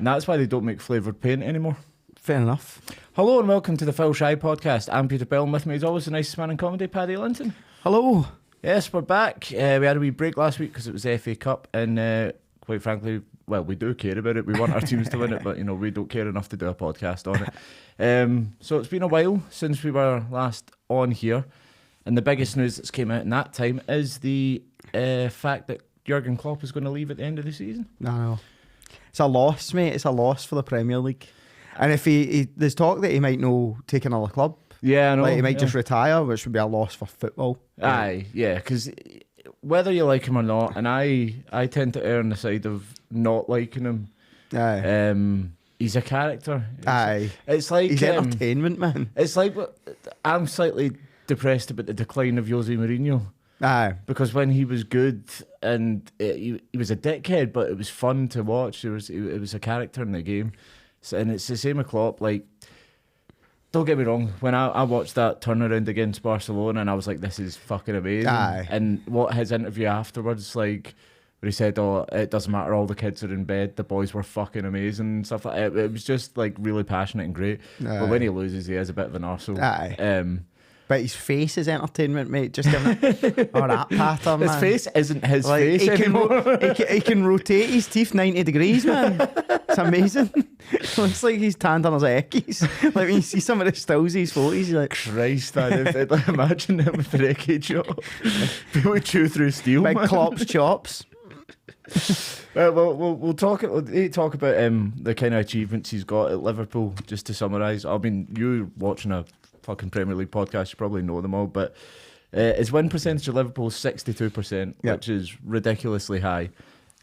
And that's why they don't make flavoured paint anymore. Fair enough. Hello and welcome to the Phil Shy podcast. I'm Peter Bell, and with me as always the nicest man in comedy, Paddy Linton. Hello. Yes, we're back. We had a wee break last week because it was the FA Cup, and quite frankly, well, we do care about it. We want our teams to win it, but we don't care enough to do a podcast on it. So it's been a while since we were last on here, and the biggest news that's came out in that time is the fact that Jurgen Klopp is going to leave at the end of the season. No. It's a loss, mate. It's a loss for the Premier League. And if there's talk that he might take another club. Yeah, I know. Like he might just retire, which would be a loss for football. Aye, yeah, because whether you like him or not, and I tend to err on the side of not liking him. Aye. He's a character. Aye. It's like he's entertainment, man. It's like I'm slightly depressed about the decline of Jose Mourinho. Aye. Because when he was good and he was a dickhead, but it was fun to watch. It was a character in the game. So, and it's the same with Klopp. Like, don't get me wrong, when I watched that turnaround against Barcelona and I was like, this is fucking amazing. Aye. And what his interview afterwards, like, where he said, oh, it doesn't matter, all the kids are in bed, the boys were fucking amazing and stuff like that. It was just like really passionate and great. Aye. But when he loses, he is a bit of an arsehole. Aye. But his face is entertainment, mate. Just give it or that pattern, man. His face isn't his face anymore. He can rotate his teeth 90 degrees, man. It's amazing. It looks like he's tanned on his eckies. Like when you see some of the stills, his photos, you're like, Christ, man. Like, imagine him with the recce jaw. People would chew through steel, big man. Klopp's chops. We'll talk about the kind of achievements he's got at Liverpool, just to summarise. I mean, you're watching a fucking Premier League podcast, you probably know them all, but his win percentage at Liverpool is 62%, yep. which is ridiculously high.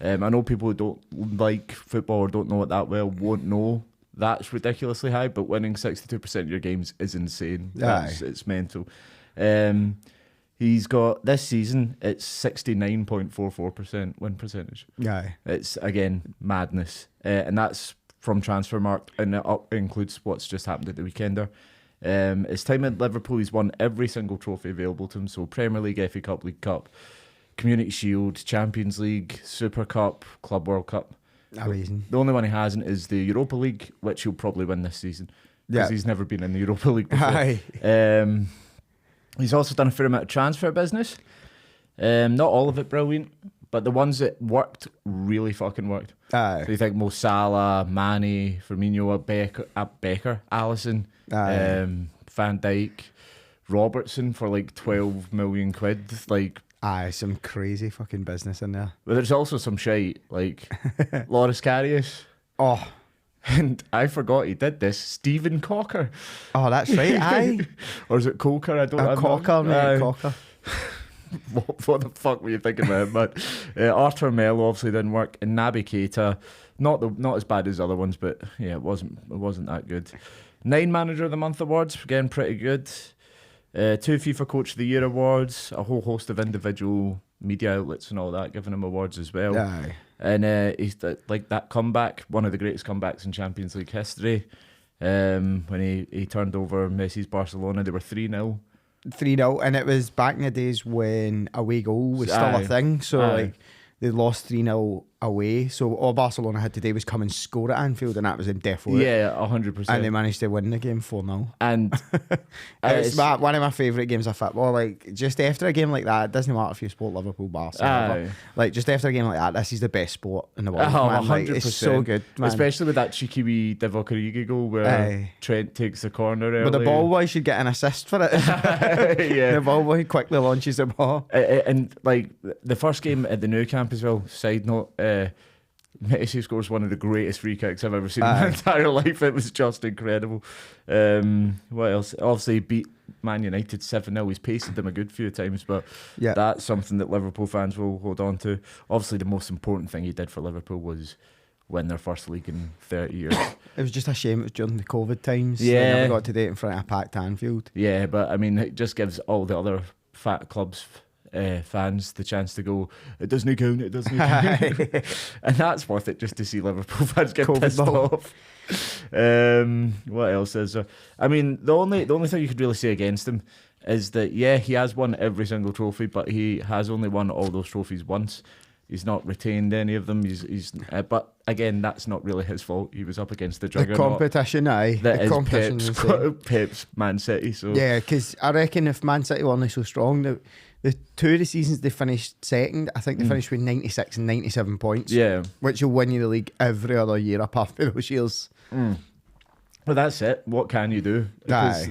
I know people who don't like football or don't know it that well won't know that's ridiculously high, but winning 62% of your games is insane. It's mental. He's got, this season, it's 69.44% win percentage. Yeah. It's, again, madness. And that's from Transfermarkt, and it includes what's just happened at the weekender. His time at Liverpool, he's won every single trophy available to him. So Premier League, FA Cup, League Cup, Community Shield, Champions League, Super Cup, Club World Cup. Amazing. The only one he hasn't is the Europa League, which he'll probably win this season, because he's never been in the Europa League before. Aye. He's also done a fair amount of transfer business. Not all of it brilliant, but the ones that worked really fucking worked. Aye. So you think Mo Salah, Mane, Firmino, Becker, Alisson, Van Dijk, Robertson for like 12 million quid. Like, aye, some crazy fucking business in there. But there's also some shite, like Loris Karius. Oh. And I forgot he did this. Stephen Cocker. Oh, that's right, aye. Or is it Coker? I don't know. Cocker, mate, Cocker. What the fuck were you thinking about? But Arthur Melo obviously didn't work, and Naby Keita, not as bad as other ones, but yeah, it wasn't that good. 9 Manager of the Month awards, again pretty good. 2 FIFA Coach of the Year awards, a whole host of individual media outlets and all that giving him awards as well. Aye. And he's like that comeback, one of the greatest comebacks in Champions League history. When he turned over Messi's Barcelona, they were 3-0. 3-0, and it was back in the days when away goal was still a thing. So like they lost 3-0 away. So all Barcelona had to do was come and score at Anfield, and that was in death. Yeah, 100%. And they managed to win the game 4-0. And it's one of my favourite games of football. Like, just after a game like that, it doesn't matter if you support Liverpool, Barca. Like, just after a game like that, this is the best sport in the world. Man. 100%. Like, it's so good, man. Especially with that cheeky wee Divock Origi goal where Trent takes the corner early. But the ball boy should get an assist for it. Yeah. The ball boy quickly launches the ball. And like the first game at the Nou Camp as well, side note, Messi scores one of the greatest free kicks I've ever seen in my entire life. It was just incredible. What else? Obviously, he beat Man United 7-0. He's pasted them a good few times, but that's something that Liverpool fans will hold on to. Obviously, the most important thing he did for Liverpool was win their first league in 30 years. It was just a shame it was during the COVID times. Yeah. They never got to do it in front of a packed Anfield. Yeah, but I mean, it just gives all the other fat clubs fans the chance to go, it doesn't count, and that's worth it just to see Liverpool fans get COVID pissed off. What else is there? I mean, the only thing you could really say against him is that he has won every single trophy, but he has only won all those trophies once. He's not retained any of them. But again, that's not really his fault. He was up against the juggernaut. The competition, aye. That the is Pep's Man City. So yeah, because I reckon if Man City weren't so strong, the two of the seasons they finished second, I think they finished with 96 and 97 points. Yeah. Which will win you the league every other year apart from those years. Well, that's it. What can you do? Because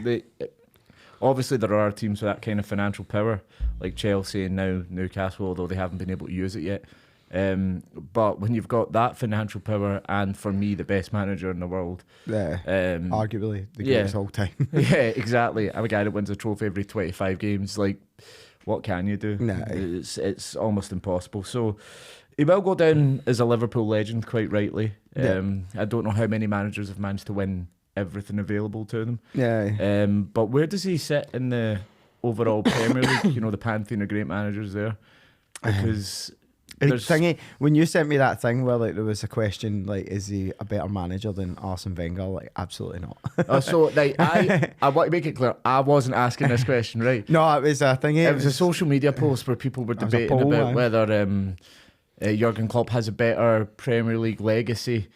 obviously there are teams with that kind of financial power, like Chelsea and now Newcastle, although they haven't been able to use it yet. But when you've got that financial power, and for me, the best manager in the world, arguably the greatest all time. Yeah, exactly. I'm a guy that wins a trophy every 25 games. Like, what can you do? No. It's almost impossible. So he will go down as a Liverpool legend, quite rightly. I don't know how many managers have managed to win everything available to them. Yeah. But where does he sit in the overall Premier League? You know, the pantheon of great managers there. Because when you sent me that thing where like there was a question like, is he a better manager than Arsene Wenger? Like, absolutely not. So like, I want to make it clear, I wasn't asking this question, right? No, it was a thing. It was a social media post where people were debating about whether Jurgen Klopp has a better Premier League legacy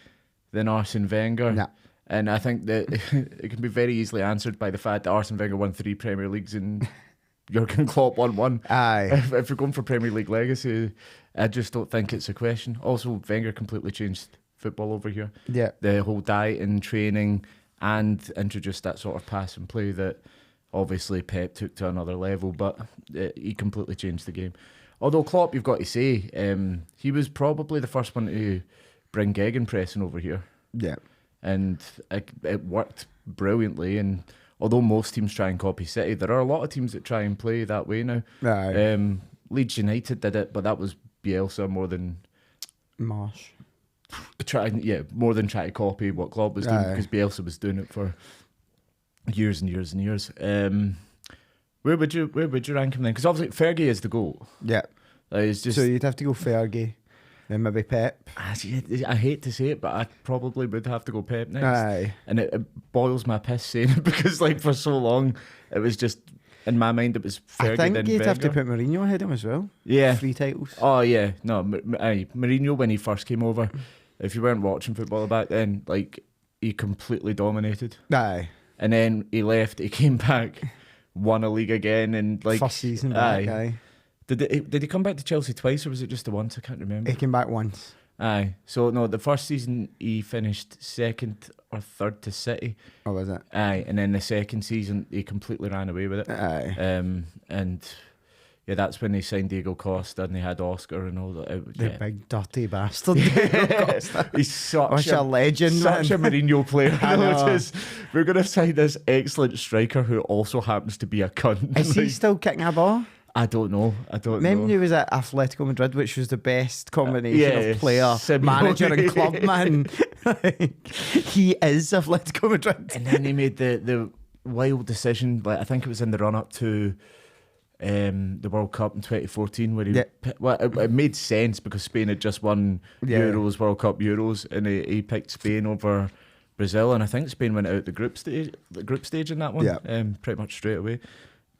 than Arsene Wenger. Nah. And I think that it can be very easily answered by the fact that Arsene Wenger won 3 Premier Leagues and Jurgen Klopp won 1. Aye. If we're going for Premier League legacy, I just don't think it's a question. Also, Wenger completely changed football over here. Yeah. The whole diet and training, and introduced that sort of pass and play that obviously Pep took to another level, but he completely changed the game. Although Klopp, you've got to say, he was probably the first one to bring gegenpressing over here. Yeah. And it worked brilliantly. And although most teams try and copy City, there are a lot of teams that try and play that way now. Right. Leeds United did it, but that was Bielsa more than Marsh. More than try to copy what Klopp was doing, because Bielsa was doing it for years and years and years. Where would you rank him then? Because obviously Fergie is the GOAT. Yeah. It's just, so you'd have to go Fergie. Then maybe Pep. I hate to say it, but I probably would have to go Pep next. Aye. And it boils my piss saying it, because like for so long it was just, in my mind it was Fergie. I think then you'd Wenger. have to put Mourinho ahead of him as well. Yeah. 3 titles. Oh yeah, no, Mourinho when he first came over, if you weren't watching football back then, like he completely dominated. Aye. And then he left, he came back, won a league again, and like first season back. Aye. Did he come back to Chelsea twice, or was it just the once? I can't remember. He came back once. Aye. So no, the first season he finished second or third to City. Oh, was it? Aye. And then the second season he completely ran away with it. Aye. And yeah, that's when they signed Diego Costa and they had Oscar and all that. The big dirty bastard. Diego Costa. He's such a legend, such man. a Mourinho player. I know. We're gonna sign this excellent striker who also happens to be a cunt. Is he still kicking a ball? I don't know. Remember he was at Atletico Madrid, which was the best combination of player, Simeone. manager and club man. He is Atletico Madrid. And then he made the wild decision, like I think it was in the run-up to the World Cup in 2014, where it made sense because Spain had just won Euros, World Cup Euros, and he picked Spain over Brazil, and I think Spain went out the group stage in that one, pretty much straight away.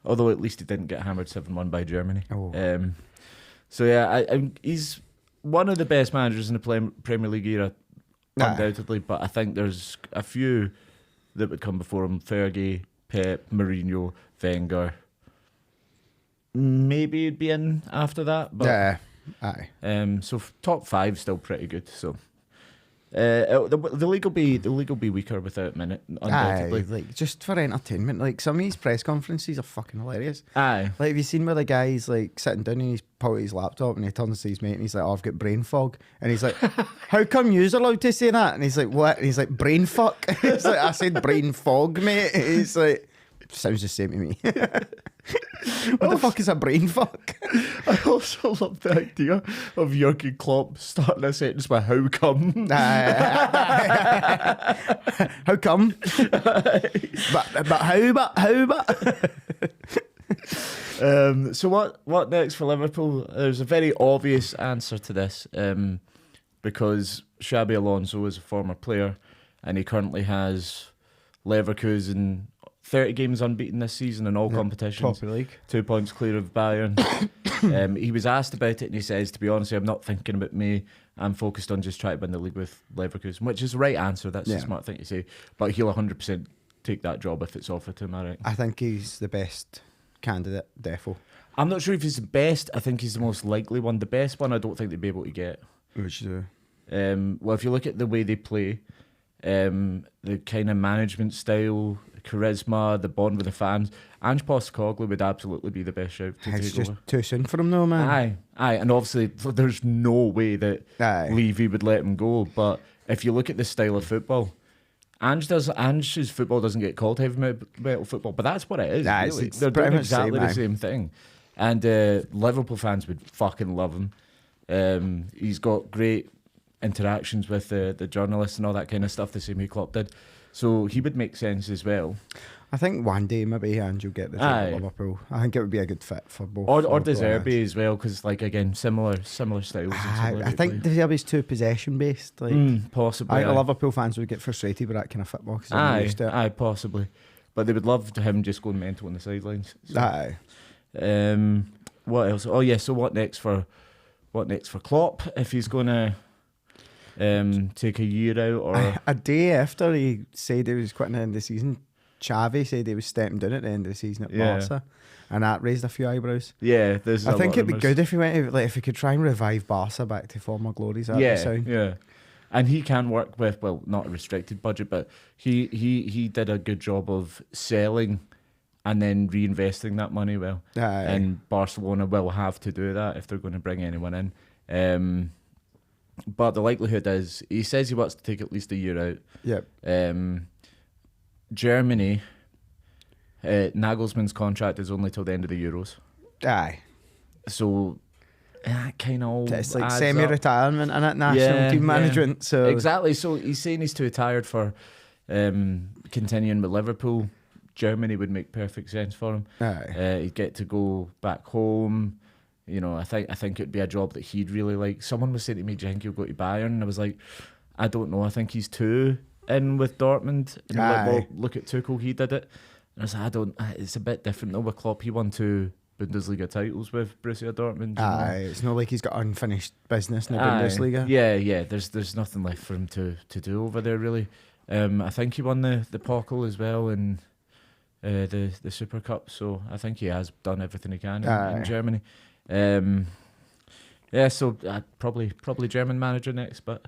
Although at least he didn't get hammered 7-1 by Germany. Oh. So yeah, he's one of the best managers in the Premier League era, undoubtedly. But I think there's a few that would come before him: Fergie, Pep, Mourinho, Wenger. Maybe he'd be in after that. But, aye. So top 5 still pretty good. So. The league will be weaker without Minute, undoubtedly. Aye, like just for entertainment. Like some of these press conferences are fucking hilarious. Aye. Like have you seen where the guy's like sitting down and he's put out his laptop and he turns to his mate and he's like, "Oh, I've got brain fog," and he's like, "How come you're allowed to say that?" And he's like, "What?" And he's like, "Brain fuck." He's like, "I said brain fog, mate." He's like, "Sounds the same to me." What the fuck is a brain fuck? I also love the idea of Jurgen Klopp starting a sentence with "How come?" How come? but how? So what next for Liverpool? There's a very obvious answer to this, because Xabi Alonso is a former player, and he currently has Leverkusen 30 games unbeaten this season in all competitions. Top of the league. 2 points clear of Bayern. He was asked about it and he says, to be honest, I'm not thinking about me. I'm focused on just trying to win the league with Leverkusen, which is the right answer. That's a smart thing to say. But he'll 100% take that job if it's offered to him, I reckon. I think he's the best candidate, defo. I'm not sure if he's the best. I think he's the most likely one. The best one I don't think they'd be able to get. Which do? Well, if you look at the way they play, the kind of management style, charisma, the bond with the fans, Ange Postecoglou would absolutely be the best shout to It's take just over. too soon for him though, man. Aye, and obviously there's no way that Levy would let him go. But if you look at the style of football, Ange's football doesn't get called heavy metal football, but that's what it is. Really. It's They're pretty doing much exactly the same same thing. And Liverpool fans would fucking love him. He's got great interactions with the journalists and all that kind of stuff, the same way Klopp did. So he would make sense as well. I think one day maybe Ange will get the job at Liverpool. I think it would be a good fit for both. Or De Zerbi as well, because like again, similar styles. I think De Zerbi's too possession based. Like possibly. I think Liverpool fans would get frustrated with that kind of football. Aye, possibly. But they would love to him just going mental on the sidelines. So. Aye. What else? Oh yeah. So what next for Klopp if he's going to take a year out or a day after he said he was quitting at the end of the season, Xavi said he was stepping down at the end of the season at Barca, and that raised a few eyebrows. Yeah, I think it'd be good if he went if he could try and revive Barca back to former glories. Yeah. And he can work with not a restricted budget, but he did a good job of selling and then reinvesting that money well. And Barcelona will have to do that if they're going to bring anyone in. But the likelihood is, he says he wants to take at least a year out. Yep. Germany, Nagelsmann's contract is only till the end of the Euros. Aye. So kind of it's like semi-retirement and at national team management. Yeah. So exactly. So he's saying he's too tired for continuing with Liverpool. Germany would make perfect sense for him. He'd get to go back home. You know, I think it'd be a job that he'd really like. Someone was saying to me, "Do you think he'll go to Bayern?" And I was like, I don't know. I think he's too in with Dortmund. And like, well, look at Tuchel, he did it. And I was like, it's a bit different though with Klopp. He won 2 Bundesliga titles with Borussia Dortmund. It's not like he's got unfinished business in the Bundesliga. Yeah. There's nothing left for him to do over there really. I think he won the Pokal as well and the Super Cup. So I think he has done everything he can in Germany. So probably German manager next, but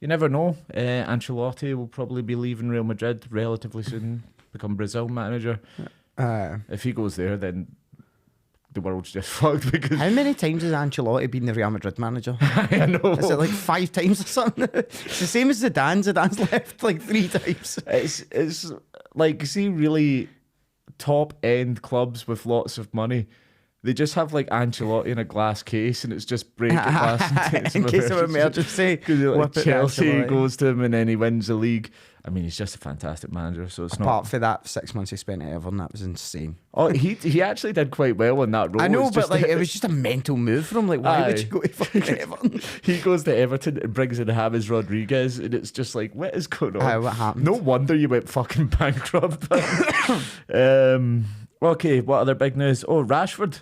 you never know. Ancelotti will probably be leaving Real Madrid relatively soon, become Brazil manager. If he goes there, then the world's just fucked. Because how many times has Ancelotti been the Real Madrid manager? I know. Is it like 5 times or something? It's the same as Zidane. Zidane's left like 3 times. It's like, see, really top end clubs with lots of money. They just have like Ancelotti in a glass case, and it's just break the glass in case of emergency. Like Chelsea goes to him, and then he wins the league. I mean, he's just a fantastic manager. So it's apart from that 6 months he spent at Everton, that was insane. Oh, he actually did quite well in that role. I know, but like it was just a mental move from like, why would you go to fucking Everton? He goes to Everton and brings in James Rodriguez, and it's just like, what is going on? What happened? No wonder you went fucking bankrupt. Okay, what other big news? Oh, Rashford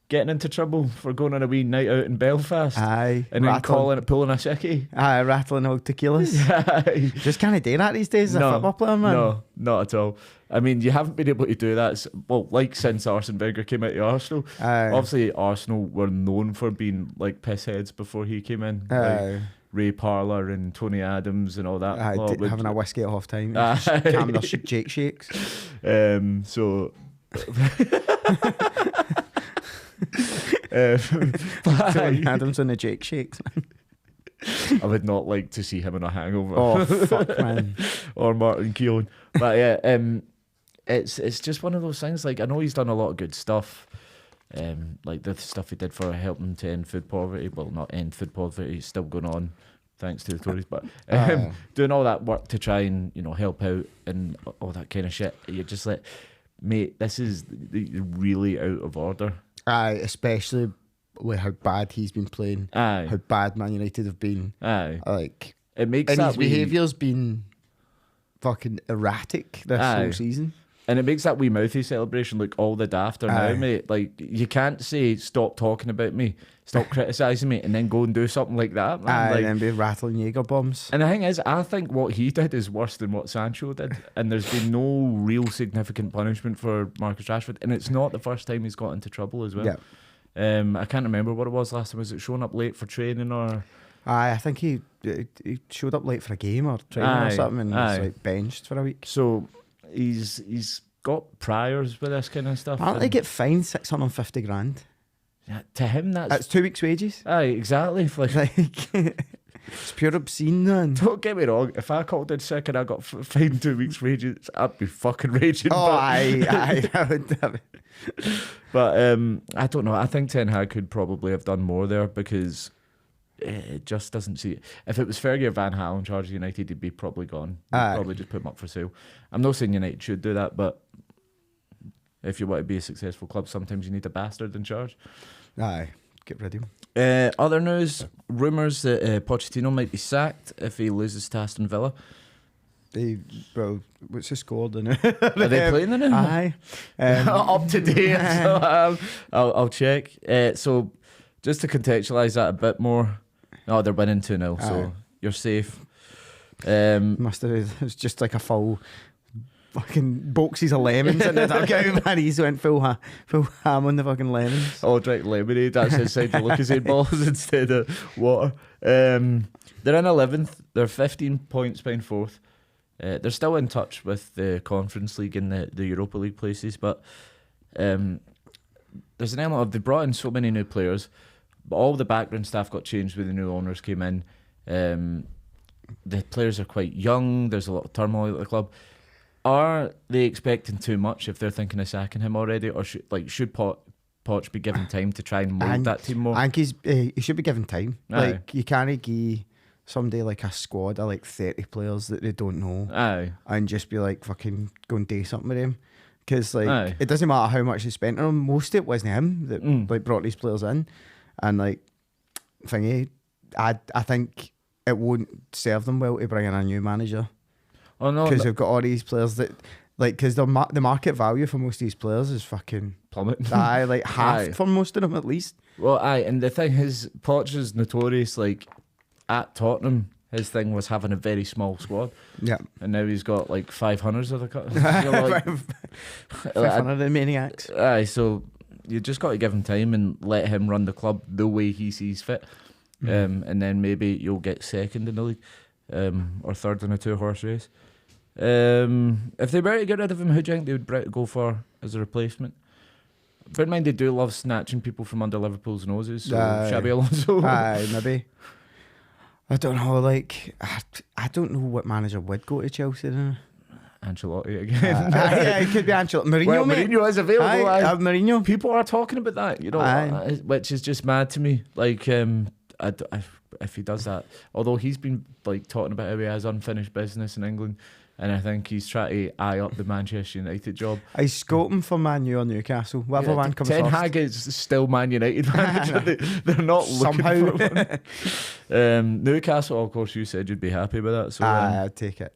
getting into trouble for going on a wee night out in Belfast. Aye. And then pulling a sickie. Aye, rattling old tequilas. Aye. Just can't do that these days as a football player, man. No, not at all. I mean, you haven't been able to do that, since Arsene Wenger came out to Arsenal. Aye. Obviously, Arsenal were known for being like pissheads before he came in. Aye. Like Ray Parlour and Tony Adams and all that. Having a whiskey at half time. Calming their Jake shakes. So... Tony Adams and the Jake shakes. I would not like to see him in a hangover. Oh fuck, man. Or Martin Keown. But yeah, it's just one of those things. Like, I know he's done a lot of good stuff. Like the stuff he did for helping to end food poverty. Well, not end food poverty, it's still going on thanks to the Tories, but doing all that work to try and help out and all that kind of shit. You're just like, mate, this is really out of order. Aye, especially with how bad he's been playing. Aye. How bad Man United have been. Aye. Like, it makes and that his behaviour's been fucking erratic this whole season. And it makes that wee mouthy celebration look all the dafter now, mate. Like, you can't say, stop talking about me, stop criticising me, and then go and do something like that, man. Like, and then be rattling Jaeger bombs. And the thing is, I think what he did is worse than what Sancho did. And there's been no real significant punishment for Marcus Rashford. And it's not the first time he's got into trouble as well. Yeah. I can't remember what it was last time. Was it showing up late for training or... I think he showed up late for a game or training or something and was like benched for a week. So he's got priors with this kind of stuff. Apparently get fined 650 grand. Yeah, to him that's 2 weeks' wages. Aye, exactly. Like it's pure obscene, man. Don't get me wrong, if I called in sick and I got fined 2 weeks' wages, I'd be fucking raging. Oh, I would have it. But I don't know. I think Ten Hag could probably have done more there because it just doesn't see it. If it was Fergie or Van Gaal in charge of United, he'd be probably gone. He'd probably just put him up for sale. I'm not saying United should do that, but if you want to be a successful club, sometimes you need a bastard in charge. Aye, get rid of him. Other news, rumours that Pochettino might be sacked if he loses to Aston Villa. What's the score? Are they playing the now? Aye. Up to date. So, I'll check. So just to contextualise that a bit more, they're winning 2-0, so you're safe. Must have, it's just like a full fucking boxes of lemons in the dugout, man. He's went full ham on the fucking lemons. Oh, drink lemonade. That's inside the Lucozade balls instead of water. They're in 11th. They're 15 points behind 4th. They're still in touch with the Conference League and the Europa League places, but there's an element of they brought in so many new players, but all the background staff got changed when the new owners came in. The players are quite young. There's a lot of turmoil at the club. Are they expecting too much if they're thinking of sacking him already, or should Poch be given time to try and mould that team more? I think he should be given time. Aye. Like, you can't give somebody like a squad of like 30 players that they don't know, and just be like fucking go and do something with him. Because like it doesn't matter how much they spent on him. Most of it wasn't him that like brought these players in, and like thingy, I think it won't serve them well to bring in a new manager. Oh no, because they've got all these players that like, because the market value for most of these players is fucking plummet. Like half for most of them at least. Well, and the thing is, Poch is notorious. Like at Tottenham, his thing was having a very small squad. Yeah, and now he's got like 500s of the cut. 500 maniacs. So you just got to give him time and let him run the club the way he sees fit. And then maybe you'll get second in the league, or third in a 2-horse race. If they were to get rid of him, who do you think they would go for as a replacement? Bear in mind, they do love snatching people from under Liverpool's noses. So Xabi Alonso. Maybe. I don't know. Like, I don't know what manager would go to Chelsea. Ancelotti again. It could be Ancelotti. Mourinho, well, Mourinho is available. Mourinho. People are talking about that, you know, which is just mad to me. Like, if he does that, although he's been like talking about how he has unfinished business in England, and I think he's trying to eye up the Manchester United job. He's scoping for Man U or Newcastle. Whatever one comes Ten first. Hag is still Man United manager. They're not looking for one. Newcastle, of course, you said you'd be happy with that. So I'd take it.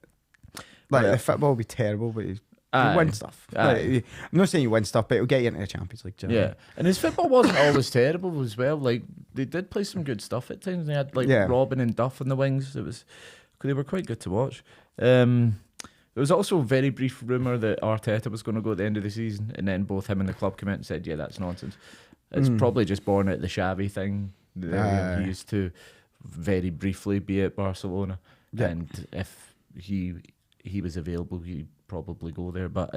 Like, the football will be terrible, but you win stuff. Like, I'm not saying you win stuff, but it'll get you into the Champions League. Yeah, and his football wasn't always terrible as well. Like, they did play some good stuff at times. They had like Robin and Duff on the wings. They were quite good to watch. There was also a very brief rumour that Arteta was going to go at the end of the season, and then both him and the club came out and said, yeah, that's nonsense. It's probably just born out of the Xavi thing. He used to very briefly be at Barcelona, and if he was available, he'd probably go there. But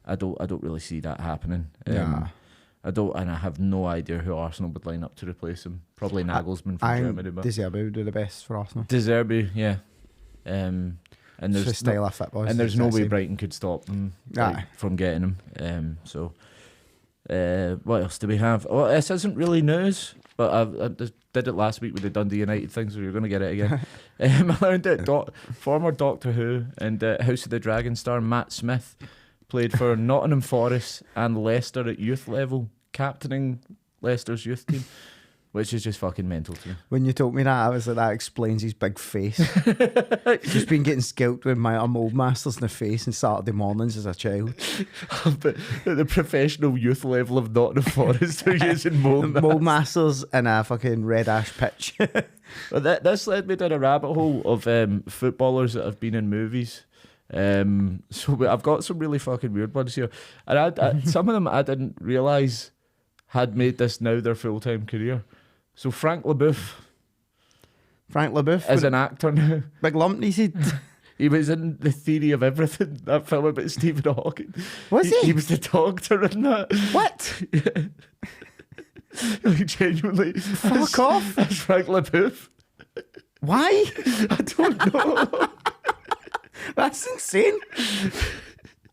I don't really see that happening. I don't, and I have no idea who Arsenal would line up to replace him. Probably Nagelsmann from Germany. But De Zerbi would do the best for Arsenal. De Zerbi, yeah. And there's style of football, and there's no way Brighton could stop them from getting him. What else do we have? Well, this isn't really news, but I did it last week with the Dundee United thing, so you're going to get it again. I learned that former Doctor Who and House of the Dragon star Matt Smith played for Nottingham Forest and Leicester at youth level, captaining Leicester's youth team. which is just fucking mental to me. When you told me that, I was like, that explains his big face. Just been getting scalped with my mold masters in the face on Saturday mornings as a child. But at the professional youth level of Nottingham Forest, they're using mold masters in a fucking red ash pitch. Well, this led me down a rabbit hole of footballers that have been in movies. So I've got some really fucking weird ones here, and I some of them I didn't realise had made this now their full-time career. So Frank LaBeouf is an actor now. Big lump, he said. He was in The Theory of Everything, that film about Stephen Hawking. Was he? He was the doctor in that. What? Like, genuinely. Fuck off. That's Frank LaBeouf. Why? I don't know. That's insane.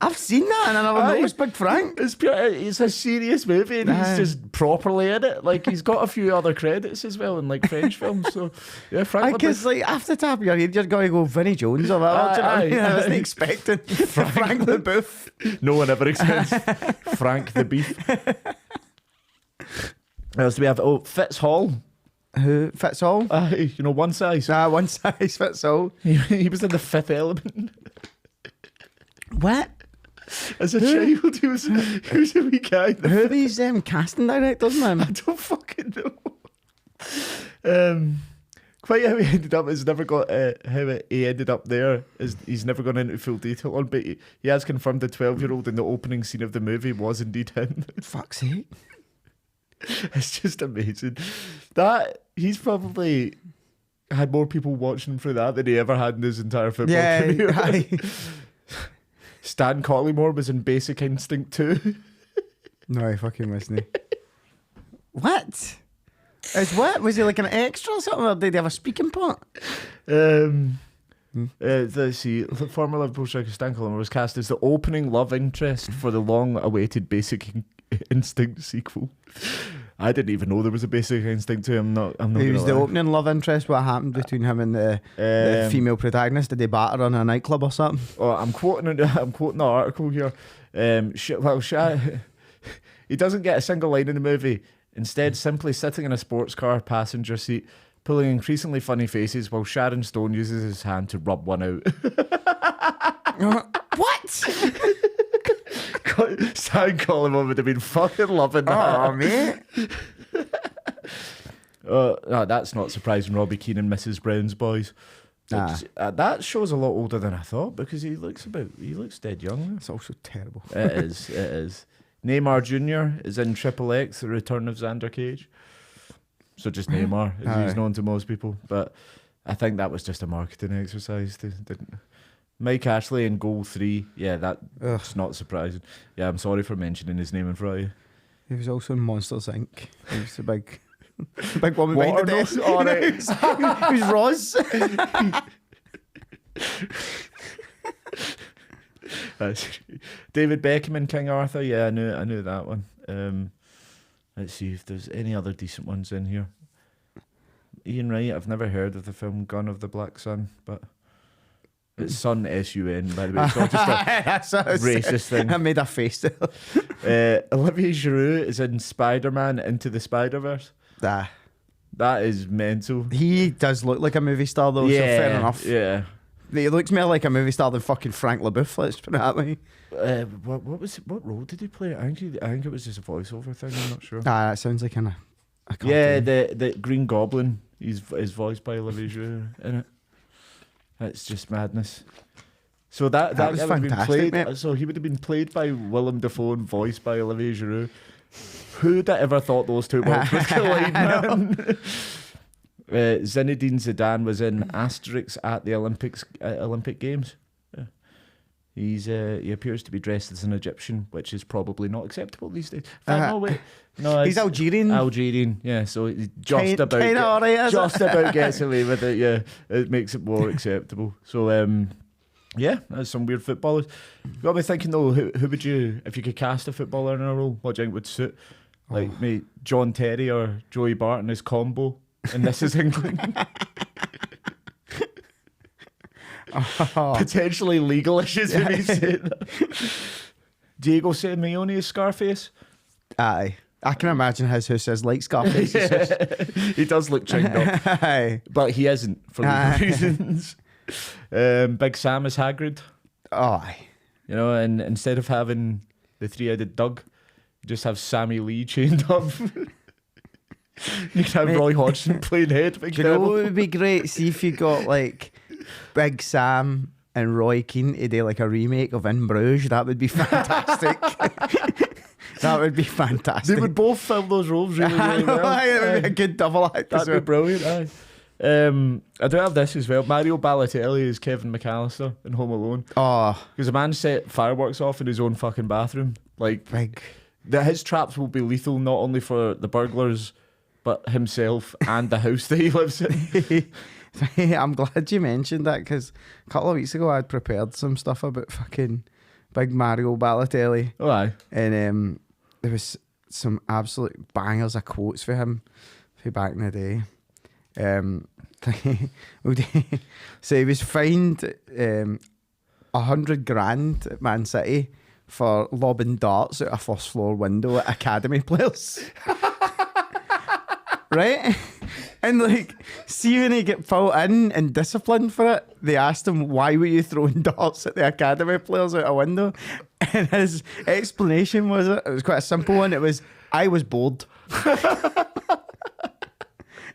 I've seen that and I never noticed Big Frank. It's a serious movie and he's just properly in it. Like, he's got a few other credits as well in like French films. So yeah, Frank LaBeouf. Because like off the top of your head, you're going to go Vinnie Jones or that. I wasn't expecting Frank LaBeouf. No one ever expects Frank the Beef. Else do we have? Oh, Fitz Hall. Who? Fits all? One size. One size fits all. He was in The Fifth Element. What? As a child, he was a wee guy. Who are these casting directors, man? I don't fucking know. Quite how he ended up is never got he ended up there is he's never gone into full detail on, but he has confirmed the 12-year-old in the opening scene of the movie was indeed him. Fuck's sake. It's just amazing. That he's probably had more people watching him through that than he ever had in his entire football career. Aye. Stan Collymore was in Basic Instinct 2. No, he fucking wasn't. What? What? Was he like an extra or something, or did he have a speaking part? Let's see. The former Liverpool striker Stan Collymore was cast as the opening love interest for the long-awaited Basic Instinct sequel. I didn't even know there was a Basic Instinct 2. I'm not. He was the opening love interest. What happened between him and the female protagonist? Did they batter on a nightclub or something? Oh, I'm quoting the article here. He doesn't get a single line in the movie. Instead, simply sitting in a sports car passenger seat, pulling increasingly funny faces while Sharon Stone uses his hand to rub one out. What? Stan Collymore would have been fucking loving that. Oh, mate. No, that's not surprising. Robbie Keane and Mrs. Brown's Boys. That show's a lot older than I thought because he looks dead young. It's also terrible. It is. Neymar Jr. is in Triple X, The Return of Xander Cage. So just Neymar, as he's known to most people. But I think that was just a marketing exercise. Mike Ashley in Goal 3. Yeah, that's not surprising. Yeah, I'm sorry for mentioning his name in front of you. He was also in Monsters Inc. He was the big woman behind the desk. Oh, right. He was Roz. David Beckham in King Arthur. Yeah, I knew that one. Let's see if there's any other decent ones in here. Ian Wright. I've never heard of the film Gun of the Black Sun, but it's Sun S-U-N, by the way. It's not just a racist thing. I made a face there. Olivier Giroud is in Spider-Man Into the Spider-Verse. That is mental. He does look like a movie star though, so fair enough. Yeah. He looks more like a movie star than fucking Frank LaBeouf, let's put it that way. What role did he play? I think it was just a voiceover thing, I'm not sure. That sounds like a yeah, the Green Goblin is voiced by Olivier Giroud in it. It's just madness. So that was fantastic, mate. So he would have been played by Willem Dafoe and voiced by Olivier Giroud. Who'd have ever thought those two worlds would collide, man? Zinedine Zidane was in Asterix at the Olympic Games. Yeah. He appears to be dressed as an Egyptian, which is probably not acceptable these days. No, he's Algerian. Algerian, yeah. So he just about gets away with it. Yeah, it makes it more acceptable. So yeah, that's some weird footballers. Got me thinking though. Who would you, if you could cast a footballer in a role, what do you think would suit? Like maybe John Terry or Joey Barton as combo. And This Is England. Potentially legal issues when he said that. Diego Simeone as Scarface. Aye. I can imagine his house is like Scarface's house. He does look chained up, Aye. but he isn't for legal reasons. Big Sam is Hagrid. Oh, aye. You know, and instead of having the three-headed Doug, you just have Sammy Lee chained up. You can have Roy Hodgson playing head. Do you know what would be great? See if you got like Big Sam and Roy Keane to do like a remake of In Bruges. That would be fantastic. That would be fantastic. They would both fill those roles really, really well. It would be a good double act. That'd be brilliant. Aye. I do have this as well. Mario Balotelli is Kevin McAllister in Home Alone. Oh, Because a man set fireworks off in his own fucking bathroom. Like, big. his traps will be lethal not only for the burglars, but himself and the house that he lives in. I'm glad you mentioned that because a couple of weeks ago I'd prepared some stuff about fucking big Mario Balotelli. Oh, aye. And there was some absolute bangers of quotes for him for back in the day. So he was fined 100 grand at Man City for lobbing darts out a first floor window at academy players. Right? And like, see when he get pulled in and disciplined for it, they asked him, why were you throwing darts at the academy players out a window? And his explanation was, it was quite a simple one. It was, I was bored.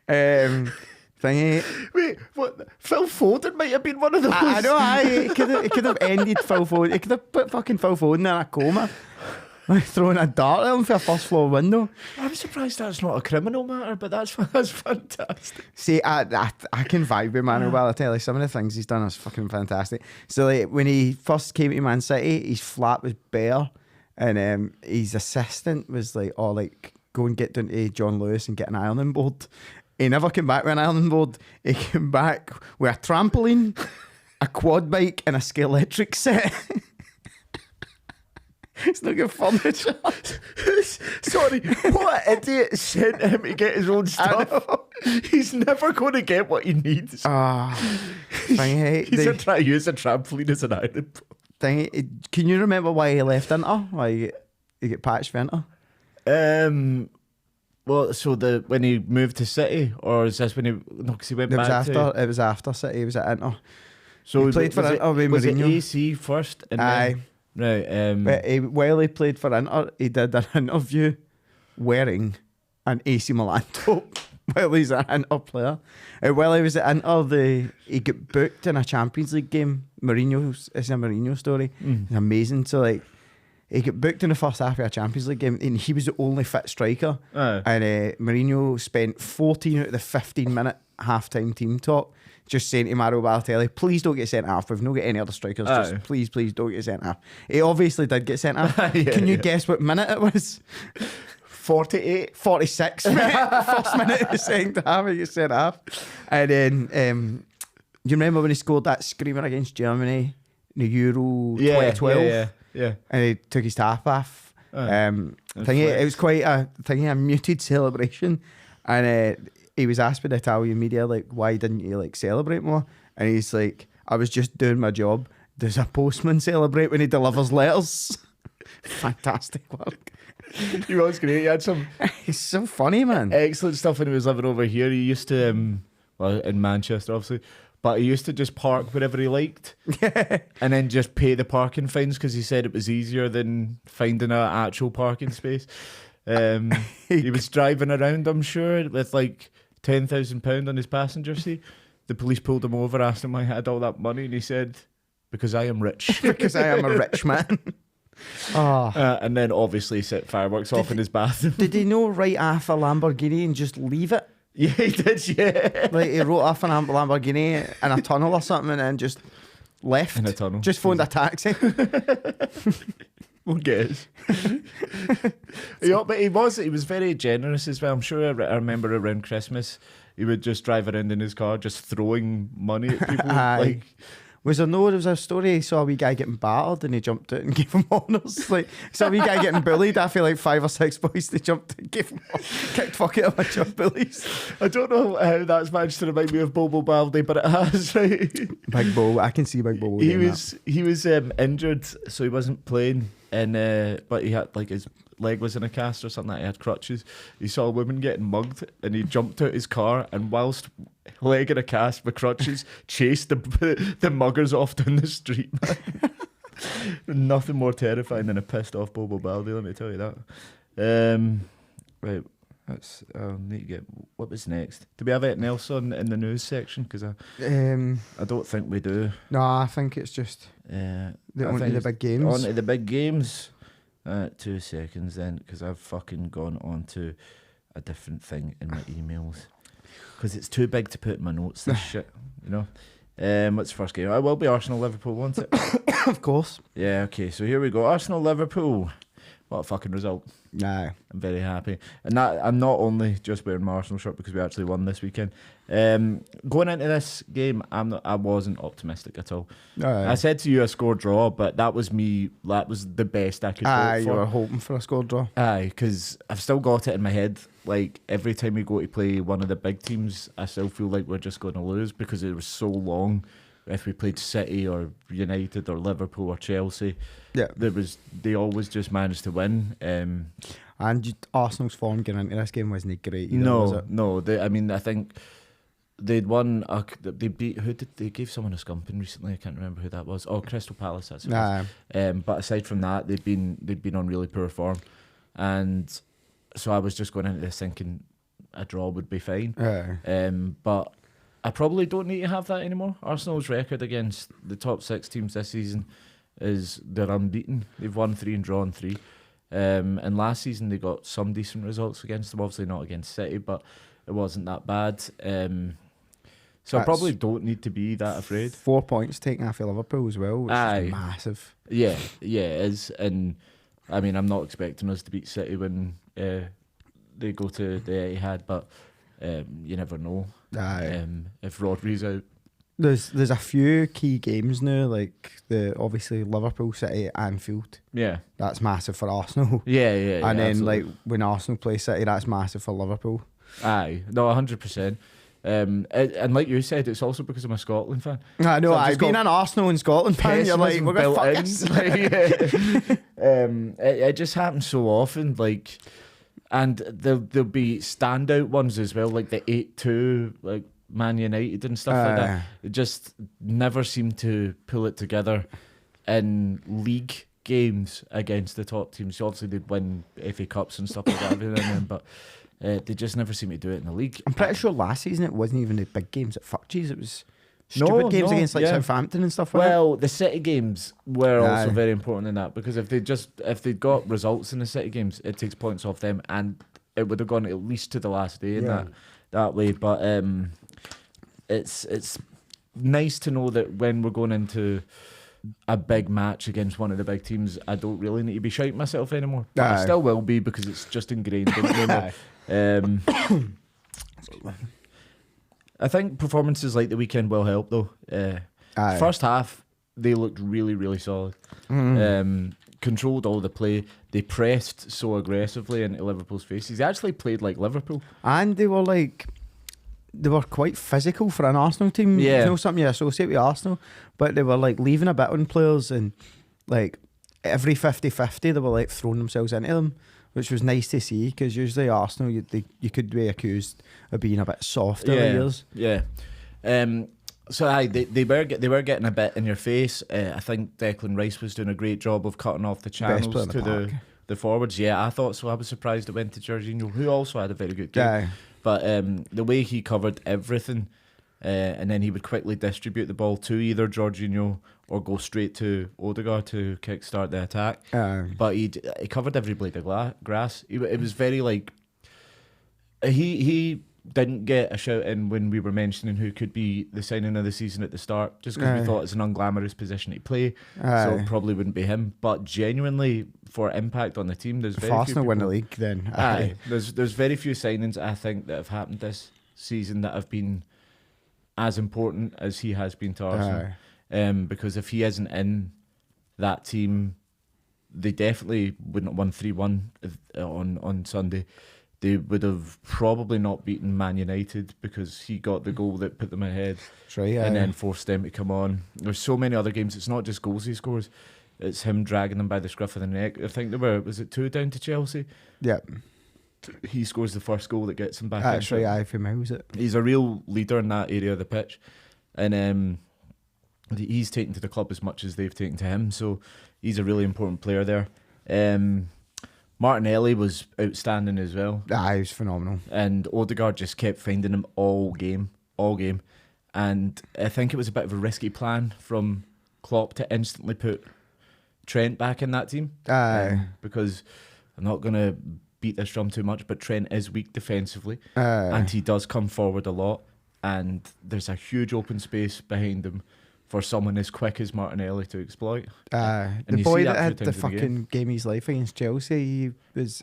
Thingy. Wait, what? Phil Foden might have been one of those. I know, it could have ended Phil Foden. It could have put fucking Phil Foden in a coma. Like throwing a dart at him for a first floor window. I'm surprised that's not a criminal matter, but that's fantastic. See, I can vibe with Manuel Balotelli. Some of the things he's done is fucking fantastic. So like when he first came to Man City, his flat was bare, and his assistant was like, "Oh, like go and get down to John Lewis and get an ironing board." He never came back with an ironing board. He came back with a trampoline, a quad bike, and a Scalextric set. It's not good furniture. Sorry, what idiot sent him to get his own stuff? He's never going to get what he needs. He's trying to use a trampoline as an iron. Can you remember why he left Inter? Why he get patched for Inter? Well, so when he moved to City, or is this when he? No, because he went back to. It was after City. He was at Inter. So he played for Inter with was Mourinho. it AC first? And Aye. Right. But while he played for Inter, he did an interview wearing an AC Milan top while he's an Inter player. And while he was at Inter, he got booked in a Champions League game. It's a Mourinho story. It's amazing. So like, he got booked in the first half of a Champions League game, and he was the only fit striker. And Mourinho spent 14 out of the 15-minute half-time team talk just saying to Mario Balotelli, please don't get sent off. We've not got any other strikers. Just please don't get sent off. He obviously did get sent off. Can you guess what minute it was? 48. 46. First minute of the second half, he gets sent off. And then, you remember when he scored that screamer against Germany in the Euro 2012? Yeah. And he took his top off. It was quite a muted celebration. And he was asked by the Italian media, like, why didn't you like celebrate more? And he's like, I was just doing my job. Does a postman celebrate when he delivers letters? Fantastic work. He was great. He had some. He's so funny, man. Excellent stuff when he was living over here. He used to, well, in Manchester, obviously, but he used to just park wherever he liked, and then just pay the parking fines because he said it was easier than finding an actual parking space. He was driving around, I'm sure, with like £10,000 on his passenger seat. The police pulled him over, asked him why he had all that money, and he said, because I am rich. Because I am a rich man. And then obviously set fireworks off in his bathroom. Did he know right off a Lamborghini and just leave it? Yeah, he did, yeah. Like he wrote off an Lamborghini in a tunnel or something and then just left. In a tunnel. Just phoned a taxi. We'll guess. Yeah, but he was very generous as well. I'm sure I remember around Christmas he would just drive around in his car just throwing money at people. Like, there was a story he saw a wee guy getting battered and he jumped out and gave him honours. Like, saw a wee guy getting bullied. I feel like 5 or 6 boys, they jumped and gave him kicked fuck out a bunch of bullies. I don't know how that's managed to remind me of Bobo Baldi, but it has, right? Big Bo, I can see Big Bo. He was injured, so he wasn't playing. and but he had like his leg was in a cast or something. He had crutches. He saw a woman getting mugged, and he jumped out his car, and whilst leg in a cast with crutches, chased the muggers off down the street. Nothing more terrifying than a pissed off Bobo Baldi, let me tell you that. Right, I'll need to get. What was next? Do we have anything else on in the news section? Because I don't think we do. No, I think it's just onto the big games. On to the big games. 2 seconds then, because I've fucking gone on to a different thing in my emails. Because it's too big to put in my notes, this shit, you know. What's the first game? It will be Arsenal Liverpool, won't it? Of course. Yeah, okay, so here we go. Arsenal Liverpool. What a fucking result. Nah. I'm very happy. And that I'm not only just wearing my Arsenal shirt because we actually won this weekend. Going into this game, I wasn't optimistic at all. I said to you a score draw, but that was me. That was the best I could hope for. You were hoping for a score draw. Because I've still got it in my head. Like every time we go to play one of the big teams, I still feel like we're just going to lose because it was so long. If we played City or United or Liverpool or Chelsea, they always just managed to win. And Arsenal's form getting into this game wasn't great either, no, was it? no. I think they'd won. They beat. Who did they gave someone a scumping recently? I can't remember who that was. Oh, Crystal Palace. That's it. But aside from that, they'd been on really poor form, and so I was just going into this thinking a draw would be fine. But I probably don't need to have that anymore. Arsenal's record against the top 6 teams this season is they're unbeaten. They've won 3 and drawn 3. And last season they got some decent results against them. Obviously not against City, but it wasn't that bad. So I probably don't need to be that afraid. 4 points taken off Liverpool as well, which is massive. Yeah, it is. And I mean, I'm not expecting us to beat City when they go to the Etihad, but you never know. If Rodri's out. There's a few key games now, like obviously Liverpool, City, Anfield. Yeah, that's massive for Arsenal. Yeah, and then absolutely. like when Arsenal play City, that's massive for Liverpool. Aye, no, 100%. And like you said, it's also because I'm a Scotland fan. I know. I've been an Arsenal and Scotland fan. You're like, we're gonna fuck us. It just happens so often, like. And there'll be standout ones as well, like the 8-2, like Man United and stuff like that. It just never seemed to pull it together in league games against the top teams. So obviously they'd win FA Cups and stuff like that every now and then, but they just never seem to do it in the league. I'm pretty sure last season it wasn't even the big games at Fuckcheese. It was stupid games against like Southampton and stuff like that. Well, the City games were also very important in that, because if they'd got results in the City games, it takes points off them, and it would have gone at least to the last day in that way. But it's nice to know that when we're going into a big match against one of the big teams, I don't really need to be shouting myself anymore. But I still will be, because it's just ingrained in me. I think performances like the weekend will help though. First half, they looked really, really solid. Controlled all the play. They pressed so aggressively into Liverpool's faces. They actually played like Liverpool. And they were quite physical for an Arsenal team. Yeah. You know, something you associate with Arsenal. But they were like leaving a bit on players, and like every 50-50 they were like throwing themselves into them, which was nice to see, because usually Arsenal you could be accused of being a bit soft over the years. Yeah. So they were getting a bit in your face. I think Declan Rice was doing a great job of cutting off the channels to the forwards. Yeah, I thought so. I was surprised it went to Jorginho, who also had a very good game. Yeah. But the way he covered everything, and then he would quickly distribute the ball to either Jorginho or go straight to Odegaard to kickstart the attack. But he covered every blade of grass. It was very like he didn't get a shout in when we were mentioning who could be the signing of the season at the start, just because we thought it's an unglamorous position to play, so it probably wouldn't be him. But genuinely, for impact on the team, there's very few Arsenal people win the league, then there's very few signings I think that have happened this season that have been as important as he has been to Arsenal. Because if he isn't in that team, they definitely wouldn't have won 3-1 on Sunday. They would have probably not beaten Man United, because he got the goal that put them ahead, right, and then forced them to come on. There's so many other games. It's not just goals he scores. it's him dragging them by the scruff of the neck. I think was it 2 down to Chelsea? Yeah. He scores the first goal that gets him back. That's right, if he mows it. He's a real leader in that area of the pitch. And he's taken to the club as much as they've taken to him. So he's a really important player there. Martinelli was outstanding as well. He was phenomenal. And Odegaard just kept finding him all game. And I think it was a bit of a risky plan from Klopp to instantly put Trent back in that team. Because I'm not going to beat this drum too much, but Trent is weak defensively. And he does come forward a lot. And there's a huge open space behind him for someone as quick as Martinelli to exploit. The boy that had the fucking game of his life against Chelsea, he was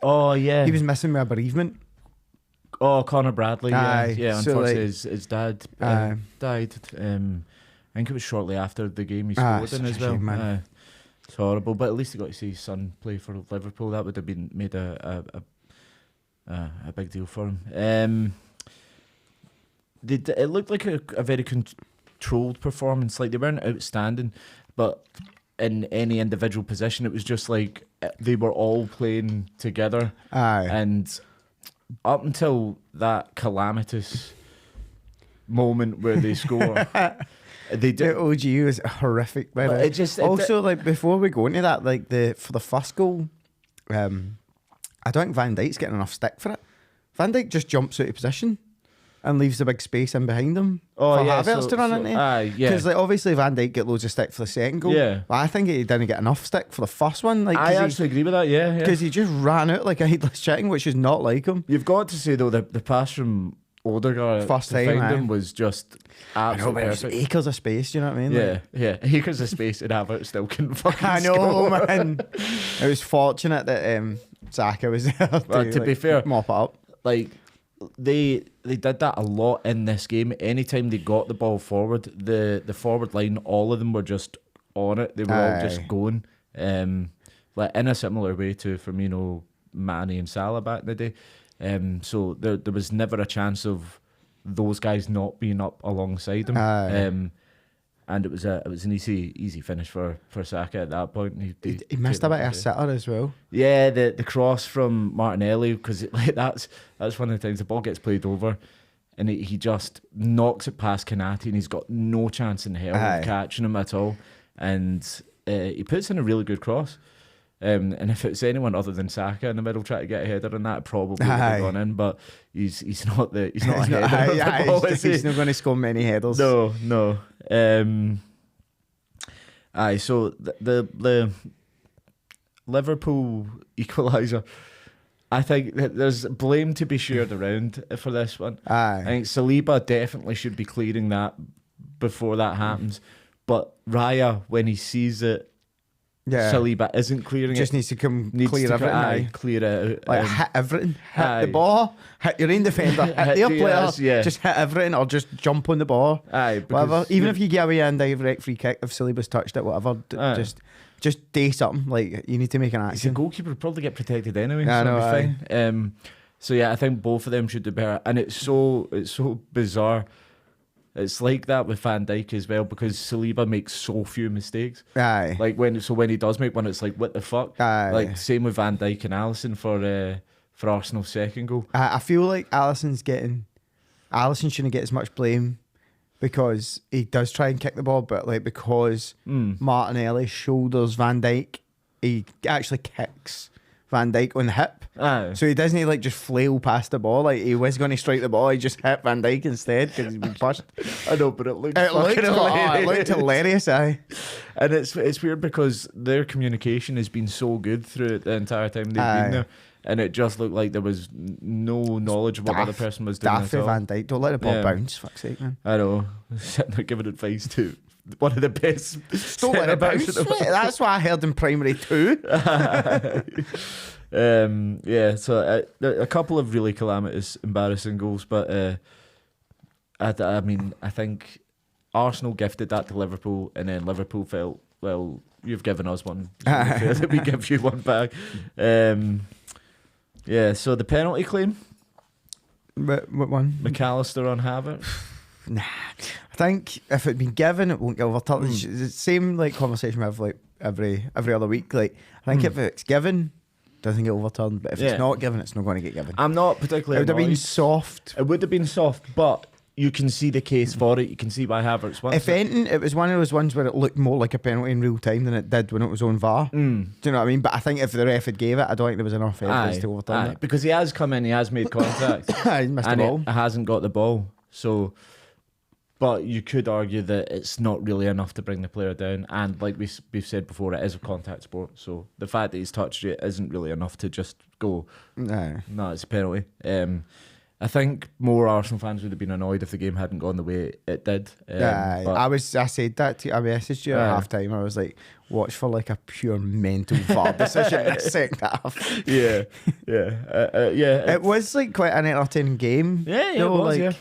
missing with a bereavement. Oh, Connor Bradley, yeah. So unfortunately, his dad died. I think it was shortly after the game he scored in as well. Shame, it's horrible, but at least he got to see his son play for Liverpool. That would have been made a big deal for him. It looked like a very controlled performance. Like, they weren't outstanding, but in any individual position, it was just like they were all playing together. And up until that calamitous moment where they score, they did. The OG was horrific. By like, before we go into that, like for the first goal, I don't think Van Dijk's getting enough stick for it. Van Dijk just jumps out of position and leaves a big space in behind him for Havertz to run into. Because obviously Van Dijk get loads of stick for the second goal. Yeah. But I think he didn't get enough stick for the first one. Like, I actually agree with that, yeah. Because he just ran out like a headless chicken, which is not like him. You've got to say, though, the pass from Odegaard first to time, find him was just absolutely perfect. Acres of space, do you know what I mean? Yeah, acres of space, and Havertz still couldn't fucking I know, score. Man. It was fortunate that Saka was there to be fair, mop it up. Like, they did that a lot in this game. Anytime they got the ball forward, the forward line, all of them were just on it. They were all just going. Like, in a similar way to Firmino, Mane and Salah back in the day. So there was never a chance of those guys not being up alongside him. And it was an easy finish for Saka at that point. He missed a bit of a sitter as well. Yeah, the cross from Martinelli, because like that's one of the times the ball gets played over, and he just knocks it past Kanate, and he's got no chance in hell of catching him at all. And he puts in a really good cross. And if it's anyone other than Saka in the middle trying to get a header on that, probably would have gone in. But he's not a header. He's not going to score many headers. No. So the Liverpool equaliser, I think that there's blame to be shared around for this one. I think Saliba definitely should be clearing that before that happens. But Raya, when he sees it, Saliba isn't clearing just it. Needs to clear everything. Clear it out. Like, hit everything. Hit the ball. Hit your own defender. Hit their player. Just hit everything, or just jump on the ball. Whatever. Even if you get away and indirect free kick, if Saliba's touched it, whatever, just do something. Like, you need to make an action. The goalkeeper would probably get protected anyway. I know. Fine. So yeah, I think both of them should do better. And it's so bizarre. It's like that with Van Dijk as well, because Saliba makes so few mistakes. Like when he does make one, it's like, what the fuck? Like, same with Van Dijk and Alisson for Arsenal's second goal. I feel like Alisson shouldn't get as much blame because he does try and kick the ball, but like because Martinelli shoulders Van Dijk, he actually kicks Van Dijk on the hip. So he doesn't like just flail past the ball. Like, he was going to strike the ball, he just hit Van Dijk instead because he's been pushed. I know, but it looked hilarious. And it's weird because their communication has been so good through the entire time they've been there, and it just looked like there was no knowledge of what the other person was doing at all. Van Dijk, don't let the ball bounce, fuck's sake, man. I know. Sitting there giving advice to one of the best. Don't let it bounce, mate. That's what I heard in primary 2. So a couple of really calamitous, embarrassing goals, but I mean, I think Arsenal gifted that to Liverpool, and then Liverpool felt, well, you've given us one, so we give you one back. So the penalty claim. What one? McAllister on Havertz. Nah, I think if it'd been given, it won't get overturned. It's the same like conversation we have like every other week. Like, I think if it's given, doesn't get overturned. But if it's not given, it's not going to get given. I'm not particularly. It would have been soft. It would have been soft, but you can see the case for it. You can see why Havertz wants If anything, it was one of those ones where it looked more like a penalty in real time than it did when it was on VAR. Do you know what I mean? But I think if the ref had gave it, I don't think there was enough evidence to overturn it. Because he has come in, he has made contact. He missed the ball. He hasn't got the ball. So, but you could argue that it's not really enough to bring the player down. And like we've said before, it is a contact sport. So the fact that he's touched it isn't really enough to just go, no, it's a penalty. I think more Arsenal fans would have been annoyed if the game hadn't gone the way it did. I said that to you. I messaged you at half time. I was like, watch for like a pure mental VAR decision in the second half. Yeah. It was like quite an entertaining game. Yeah, it was. Like,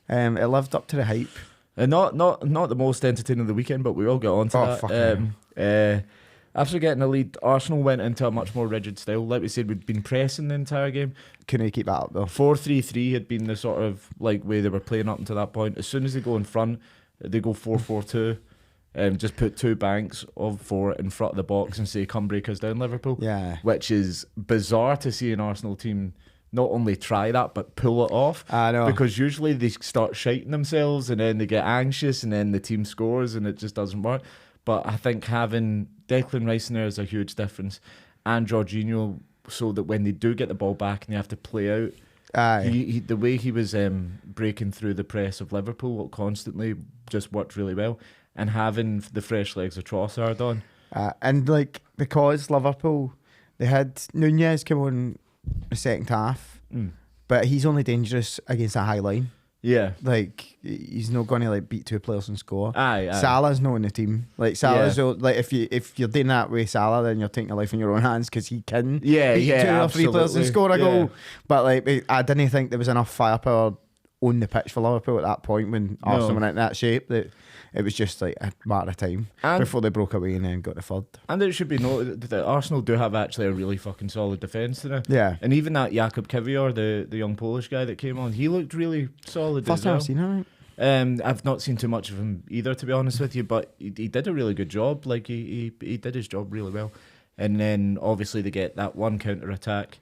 it lived up to the hype. Not the most entertaining of the weekend, but we will get on to that. After getting a lead, Arsenal went into a much more rigid style. Like we said, we'd been pressing the entire game. Couldn't keep that up though. 4-3-3 had been the sort of like way they were playing up until that point. As soon as they go in front, they go 4-4-2. Just put 2 banks of 4 in front of the box and say, come break us down, Liverpool. Yeah. Which is bizarre to see an Arsenal team not only try that, but pull it off. I know. Because usually they start shiting themselves and then they get anxious and then the team scores and it just doesn't work. But I think having Declan Rice in there is a huge difference. And Jorginho, so that when they do get the ball back and they have to play out, the way he was breaking through the press of Liverpool constantly just worked really well. And having the fresh legs of Trossard on. And like, because Liverpool, they had Nunez come on the second half, but he's only dangerous against a high line. Yeah, like he's not going to like beat 2 players and score. Aye. Salah's not in the team. Like Salah's like if you're doing that with Salah, then you're taking your life in your own hands because he can beat 2 or 3 players and score a goal. But like I didn't think there was enough firepower on the pitch for Liverpool at that point when Arsenal went in that shape that it was just like a matter of time before they broke away and then got the third. And it should be noted that Arsenal do have actually a really fucking solid defence today. Yeah. And even that Jakub Kiwior, the young Polish guy that came on, he looked really solid. First time I've seen him, right? I've not seen too much of him either, to be honest with you, but he did a really good job. Like he did his job really well. And then obviously they get that one counter attack.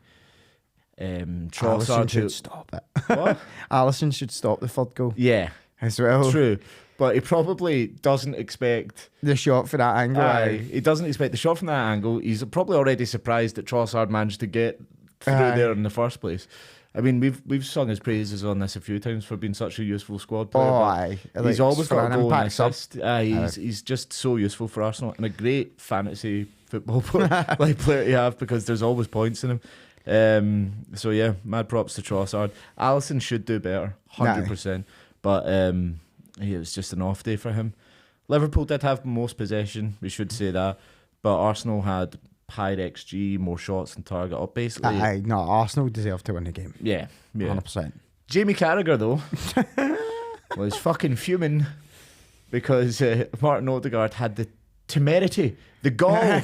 Alisson should stop it. What? Alisson should stop the third goal. Yeah. As well. True. But he probably doesn't expect the shot for that angle. He doesn't expect the shot from that angle. He's probably already surprised that Trossard managed to get through there in the first place. I mean, we've sung his praises on this a few times for being such a useful squad player. He's always got a goal and assist. He's just so useful for Arsenal and a great fantasy football player to have because there's always points in him. So yeah, mad props to Trossard. Alisson should do better, 100%. But it was just an off day for him. Liverpool did have most possession, we should say that, but Arsenal had higher XG, more shots on target. Up basically, no, Arsenal deserved to win the game. Yeah, 100%. Jamie Carragher though was fucking fuming because Martin Odegaard had the temerity, the gall.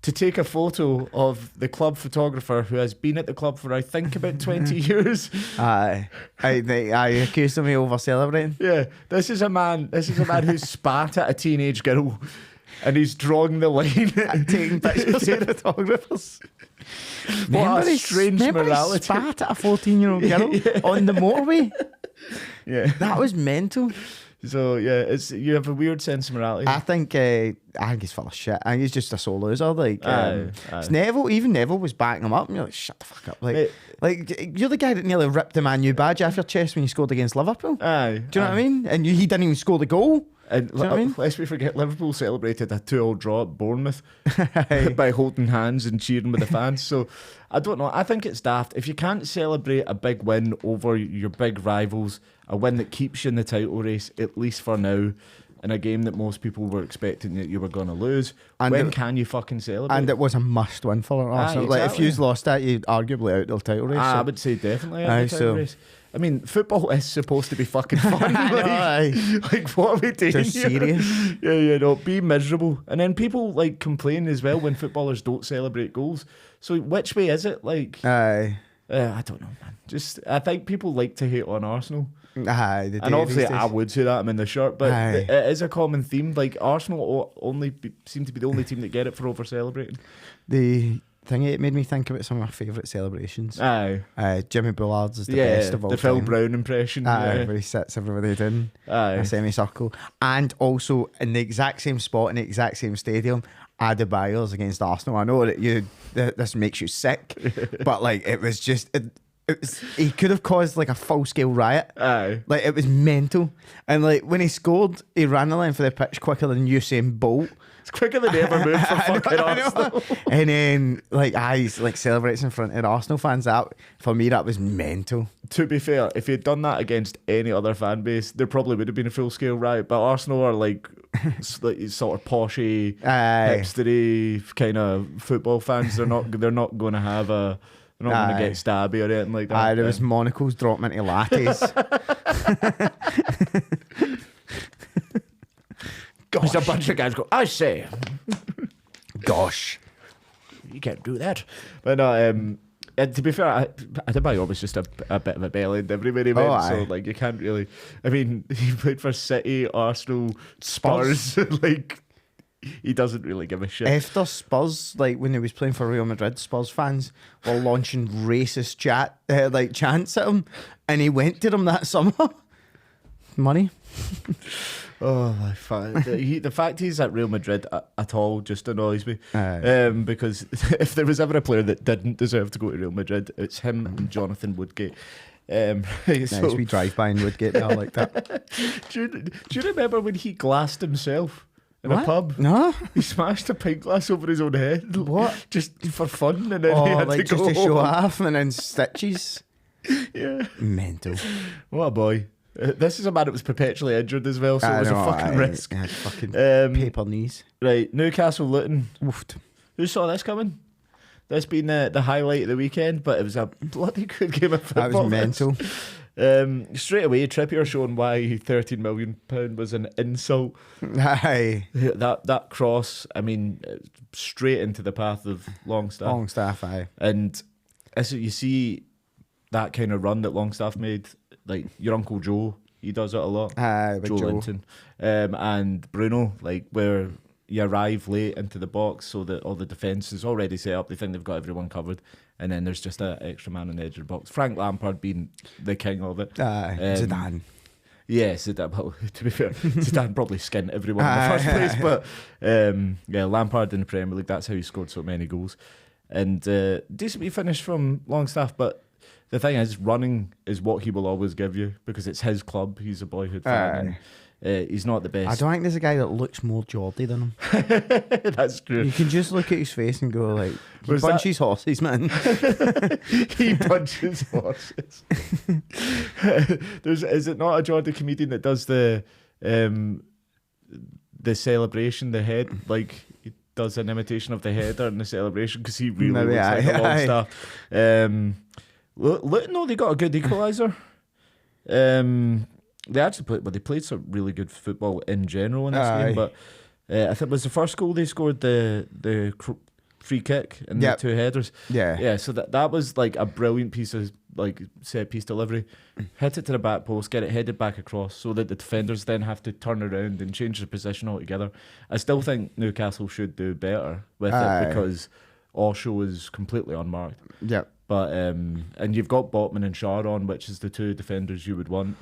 To take a photo of the club photographer who has been at the club for I think about 20 years. I accused him of over celebrating. Yeah, this is a man who spat at a teenage girl, and he's drawing the line and taking pictures of photographers. What a strange morality! He spat at a 14-year-old girl on the motorway. Yeah, that was mental. So yeah, you have a weird sense of morality. I think he's full of shit. I think he's just a sole loser. Like it's Neville. Even Neville was backing him up, and you're like, shut the fuck up. Like you're the guy that nearly ripped the Man U badge off your chest when you scored against Liverpool. Do you know what I mean? And he didn't even score the goal. And do you know what I mean? Lest we forget, Liverpool celebrated a 2-2 draw at Bournemouth by holding hands and cheering with the fans. So I don't know. I think it's daft. If you can't celebrate a big win over your big rivals, a win that keeps you in the title race, at least for now, in a game that most people were expecting that you were going to lose, when can you fucking celebrate? And it was a must win for Arsenal. Exactly. Like if you've lost that, you'd arguably out the title race. I would say definitely out the title race. I mean, football is supposed to be fucking fun. Like, what are we doing Just here? serious. Yeah, no, be miserable. And then people like complain as well when footballers don't celebrate goals. So which way is it? Like, I don't know, man. I think people like to hate on Arsenal. Aye, the And obviously, these days. I would say that I'm in the shirt, but Aye. it is a common theme. Like Arsenal seem to be the only team that get it for over celebrating. The thing it made me think about some of my favourite celebrations. Aye, Jimmy Bullard's is the best of all the time. Phil Brown impression. Where he sits everybody down Aye. a semicircle, and also in the exact same spot in the exact same stadium. Adebayo's against Arsenal. I know that this makes you sick, but like it was just. He could have caused like a full scale riot. Aye. Like it was mental. And like when he scored, he ran the length of the pitch quicker than Usain Bolt. It's quicker than he ever moved for fucking I know. Arsenal. And then he's like celebrates in front of Arsenal fans. That for me that was mental. To be fair, if he'd done that against any other fan base, there probably would have been a full scale riot. But Arsenal are like sort of poshy, hipstery kind of football fans. They're not going to have a. They're not going to get stabby or anything like that. There was monocles dropping into lattes. There's a bunch of guys go, I say. Gosh. You can't do that. But no, and to be fair, Adebayo was just a bit of a bellend everywhere he went. So like you can't really. I mean, he played for City, Arsenal, Spurs. Like he doesn't really give a shit. After Spurs, like when he was playing for Real Madrid, Spurs fans were launching racist chants at him, and he went to them that summer. Money. Oh my fact! The fact he's at Real Madrid at all just annoys me. Because if there was ever a player that didn't deserve to go to Real Madrid, it's him and Jonathan Woodgate. Nice, we drive by in Woodgate now like that. Do you remember when he glassed himself in a pub? No, he smashed a pint glass over his own head. What? Just for fun, and then he had like to go just to show home. off and then stitches. Yeah, mental. What a boy. This is a man that was perpetually injured as well, so it was a fucking risk. Had fucking paper knees. Right, Newcastle Luton. Woofed. Who saw this coming? This being the highlight of the weekend, but it was a bloody good game of football. That was mental. Straight away, Trippier showing why £13 million was an insult. Aye. That cross, I mean, straight into the path of Longstaff. Aye. And as you see that kind of run that Longstaff made, like your Uncle Joe, he does it a lot. Aye, Joe Linton. And Bruno, like where you arrive late into the box so that all the defence is already set up, they think they've got everyone covered, and then there's just an extra man on the edge of the box. Frank Lampard being the king of it. Zidane. Yes, well, to be fair, Zidane probably skinned everyone in the first place, but yeah, Lampard in the Premier League, that's how he scored so many goals. And decently finished from Longstaff, but the thing is, running is what he will always give you because it's his club. He's a boyhood fan. And, he's not the best. I don't think there's a guy that looks more Geordie than him. That's true. You can just look at his face and go like, he punches horses, man. He punches horses. Is it not a Geordie comedian that does the celebration, the head, like he does an imitation of the header in the celebration because he really looks like a Longstaff. Luton, no, they got a good equaliser. They actually played some really good football in general in this game, but I think it was the first goal they scored the free kick and the two headers. Yeah. So that was like a brilliant piece of like set piece delivery. Hit it to the back post, get it headed back across, so that the defenders then have to turn around and change the position altogether. I still think Newcastle should do better with it because Osho is completely unmarked. Yep. But and you've got Botman and Shard on, which is the two defenders you would want.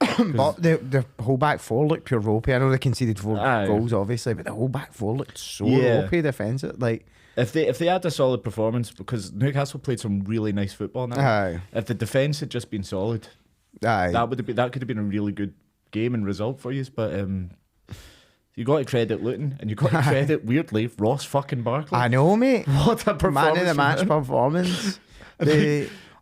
But the whole back four looked pure ropey. I know they conceded 4 goals, obviously, but the whole back four looked so ropey defensive. Like if they had a solid performance, because Newcastle played some really nice football now. If the defence had just been solid, that could have been a really good game and result for you. But you got to credit Luton, and you got to credit weirdly Ross fucking Barkley. I know, mate. What a performance! Man of the match performance.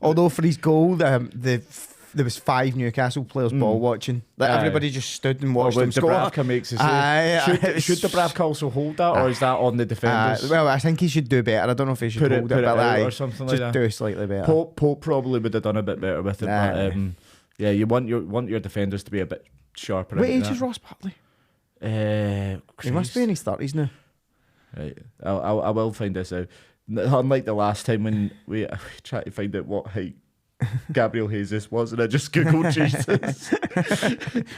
Although for his goal, there was 5 Newcastle players ball watching. Like everybody just stood and watched him score. Dubravka makes a save. Should Dubravka also hold that, or is that on the defenders? Well, I think he should do better. I don't know if he should hold it, but or something like that. Just do slightly better. Pope probably would have done a bit better with it, but yeah, you want your defenders to be a bit sharper. What age is Ross Barkley? He must be in his 30s now. Right, I will find this out. Unlike the last time when we tried to find out what height Gabriel Jesus was, and I just googled Jesus.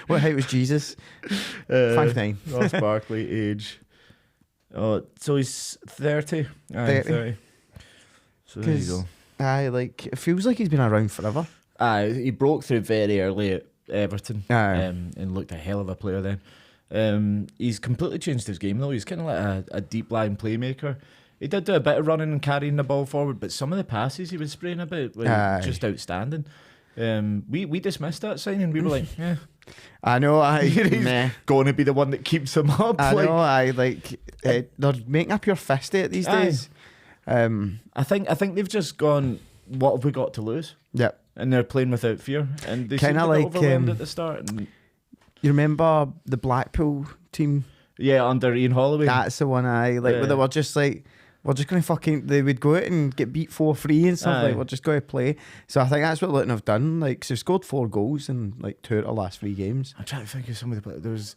What height was Jesus? 5'9". Ross Barkley, age. Oh, so he's 30. Aye, 30. So there you go. Aye, like it feels like he's been around forever. Aye, he broke through very early at Everton. And looked a hell of a player then. He's completely changed his game though. He's kind of like a deep line playmaker. He did do a bit of running and carrying the ball forward, but some of the passes he was spraying about were just outstanding. We dismissed that signing. We were like, yeah. I know, he's going to be the one that keeps him up. They're making a pure fist at these days. I think they've just gone, what have we got to lose? Yep. And they're playing without fear. And they seemed a bit overwhelmed at the start. And you remember the Blackpool team? Yeah, under Ian Holloway. That's the one where they were just like, we're just going to they would go out and get beat 4-3 and stuff. Like, we're just going to play. So I think that's what Luton have done. Like, so they've scored 4 goals in like 2 of the last 3 games. I'm trying to think of somebody. There was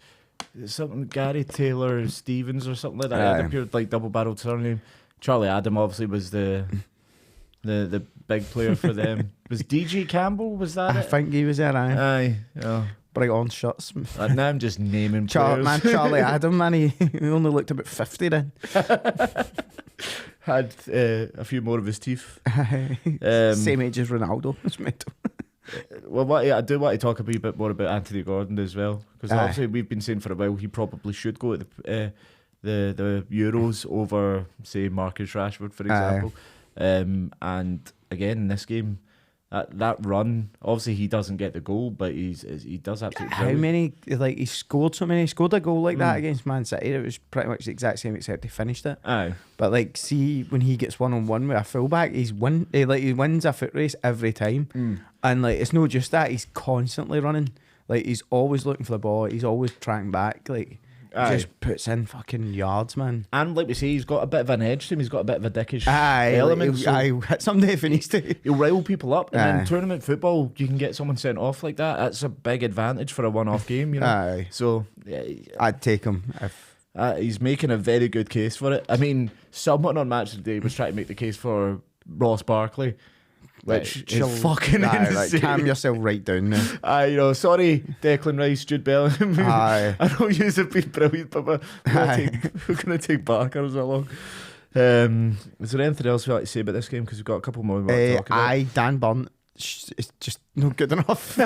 something, Gary Taylor Stevens or something like that. It appeared like double-barreled surname. Charlie Adam obviously was the big player for them. Was DJ Campbell, was that I think he was there, Aye. Oh. Bright orange shirts. Now I'm just naming players. Charlie Adam, man, he only looked about 50 then. Had a few more of his teeth. Same age as Ronaldo. It's mental. Well, I do want to talk a wee bit more about Anthony Gordon as well, because obviously we've been saying for a while he probably should go to the Euros over, say, Marcus Rashford, for example. And again, in this game, that run, obviously he doesn't get the goal, but he does absolutely. How many, like, he scored so many? He scored a goal like that against Man City. It was pretty much the exact same, except he finished it. Aye. But like, see, when he gets 1-on-1 with a fullback, he wins a foot race every time. And like, it's not just that, he's constantly running. Like, he's always looking for the ball. He's always tracking back. Like, just puts in fucking yards, man. And like we say, he's got a bit of an edge to him. He's got a bit of a dickish element. He'll hit somebody if he needs to. He'll rile people up. And in tournament football, you can get someone sent off like that. That's a big advantage for a one-off game, you know. Aye. So I'd take him if. He's making a very good case for it. I mean, someone on Match of the Day was trying to make the case for Ross Barkley, which is fucking insane. Like, calm yourself right down now. You know, sorry, Declan Rice, Jude Bellingham. I know you have been brilliant, but we're going to take Barkers along. Is there anything else we like to say about this game? Because we've got a couple more we want to talk about. Dan Burn, it's just not good enough. I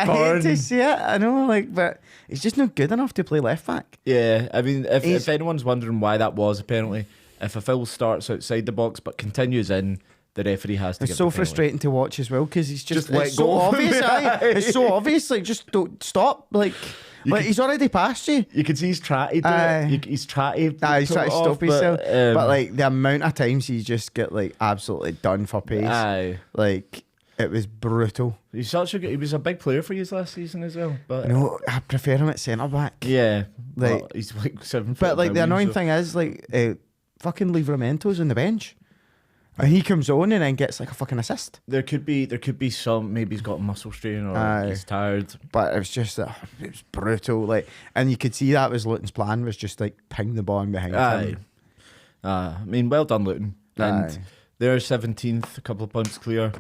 hate to say it, I know, like, but it's just not good enough to play left back. Yeah, I mean, if anyone's wondering why that was, apparently, if a foul starts outside the box but continues in, the referee has to. It's so frustrating to watch as well, because he's just let it's go. So obvious. It's so obvious. Like, just don't stop. Like he's already passed you. You can see he's trying to do it. He's trying to. He's trying to stop himself. But like the amount of times he just get like absolutely done for pace. Like, it was brutal. He was a big player for you last season as well. But no, I prefer him at centre back. Yeah, like he's like 7 foot. But like the annoying thing is, like, fucking Livramento's on the bench. And he comes on and then gets like a fucking assist. There could be some, maybe he's got a muscle strain or he's tired. But it was just it was brutal. Like, and you could see that was Luton's plan, was just like ping the ball in behind him. I mean, well done, Luton. And they're 17th, a couple of points clear,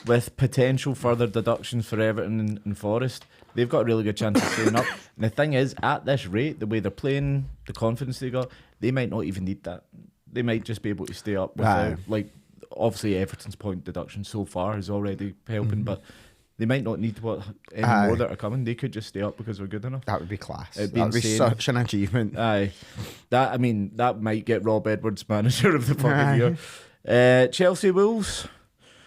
with potential further deductions for Everton and Forest. They've got a really good chance of staying up. And the thing is, at this rate, the way they're playing, the confidence they got, they might not even need that. They might just be able to stay up without, like, obviously Everton's point deduction so far is already helping, but they might not need any more that are coming. They could just stay up because we're good enough. That would be class. That would be such an achievement. That might get Rob Edwards manager of the fucking year. Chelsea Wolves.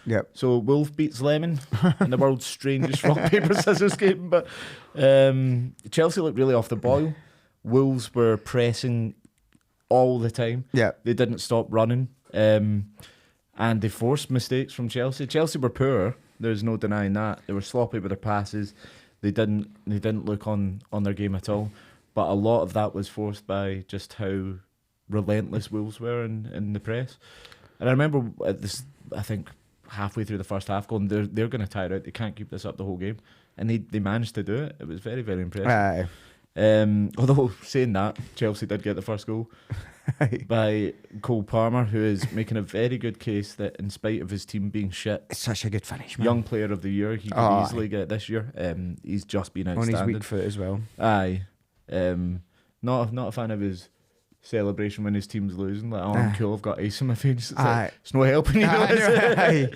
Yep. So Wolf beats Lemon in the world's strangest rock paper scissors game. But Chelsea looked really off the boil. Wolves were pressing all the time. Yeah, they didn't stop running, and they forced mistakes from Chelsea. Chelsea were poor. There's no denying that. They were sloppy with their passes. They didn't look on their game at all. But a lot of that was forced by just how relentless Wolves were in the press. And I remember at this, I think halfway through the first half, going, they're going to tire out. They can't keep this up the whole game, and they managed to do it. It was very, very impressive. Although saying that, Chelsea did get the first goal by Cole Palmer, who is making a very good case that in spite of his team being shit, It's such a good finish, man. young player of the year, he could easily get it this year. He's just been outstanding. On his weak foot as well. Aye. Not a fan of his celebration when his team's losing. Like, oh, I'm cool, I've got ice in my face. It's, like, it's no helping, you know.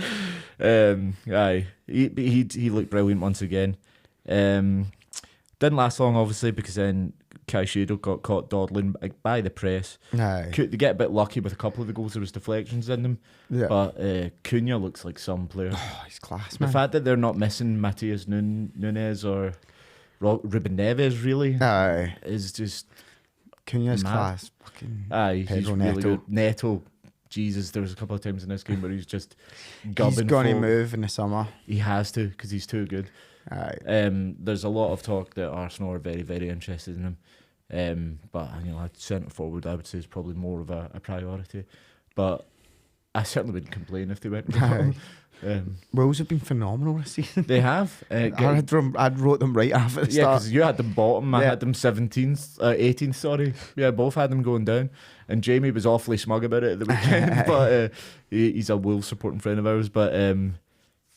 Aye. He looked brilliant once again. Didn't last long, obviously, because then Caicedo got caught dawdling by the press. Aye. They get a bit lucky with a couple of the goals. There was deflections in them. Yeah. But Cunha looks like some player. Oh, he's class, The man. fact that they're not missing Matias Nunes or Ruben Neves, really, Aye. is just... Cunha's mad. class. Fucking Aye, he's Pedro really Neto. good. Neto, Jesus, there was a couple of times in this game where he's just gubbing. He's going to for- move in the summer. He has to, because he's too good. Aye. There's a lot of talk that Arsenal are very, very interested in him. But centre forward, I would say, is probably more of a priority. But I certainly wouldn't complain if they went. Wolves have been phenomenal this season. They have. I'd wrote them right after the Yeah, start. because you had them bottom, I had them 17th, 18th, sorry. Yeah, both had them going down. And Jamie was awfully smug about it at the weekend, but he's a Wolves supporting friend of ours. But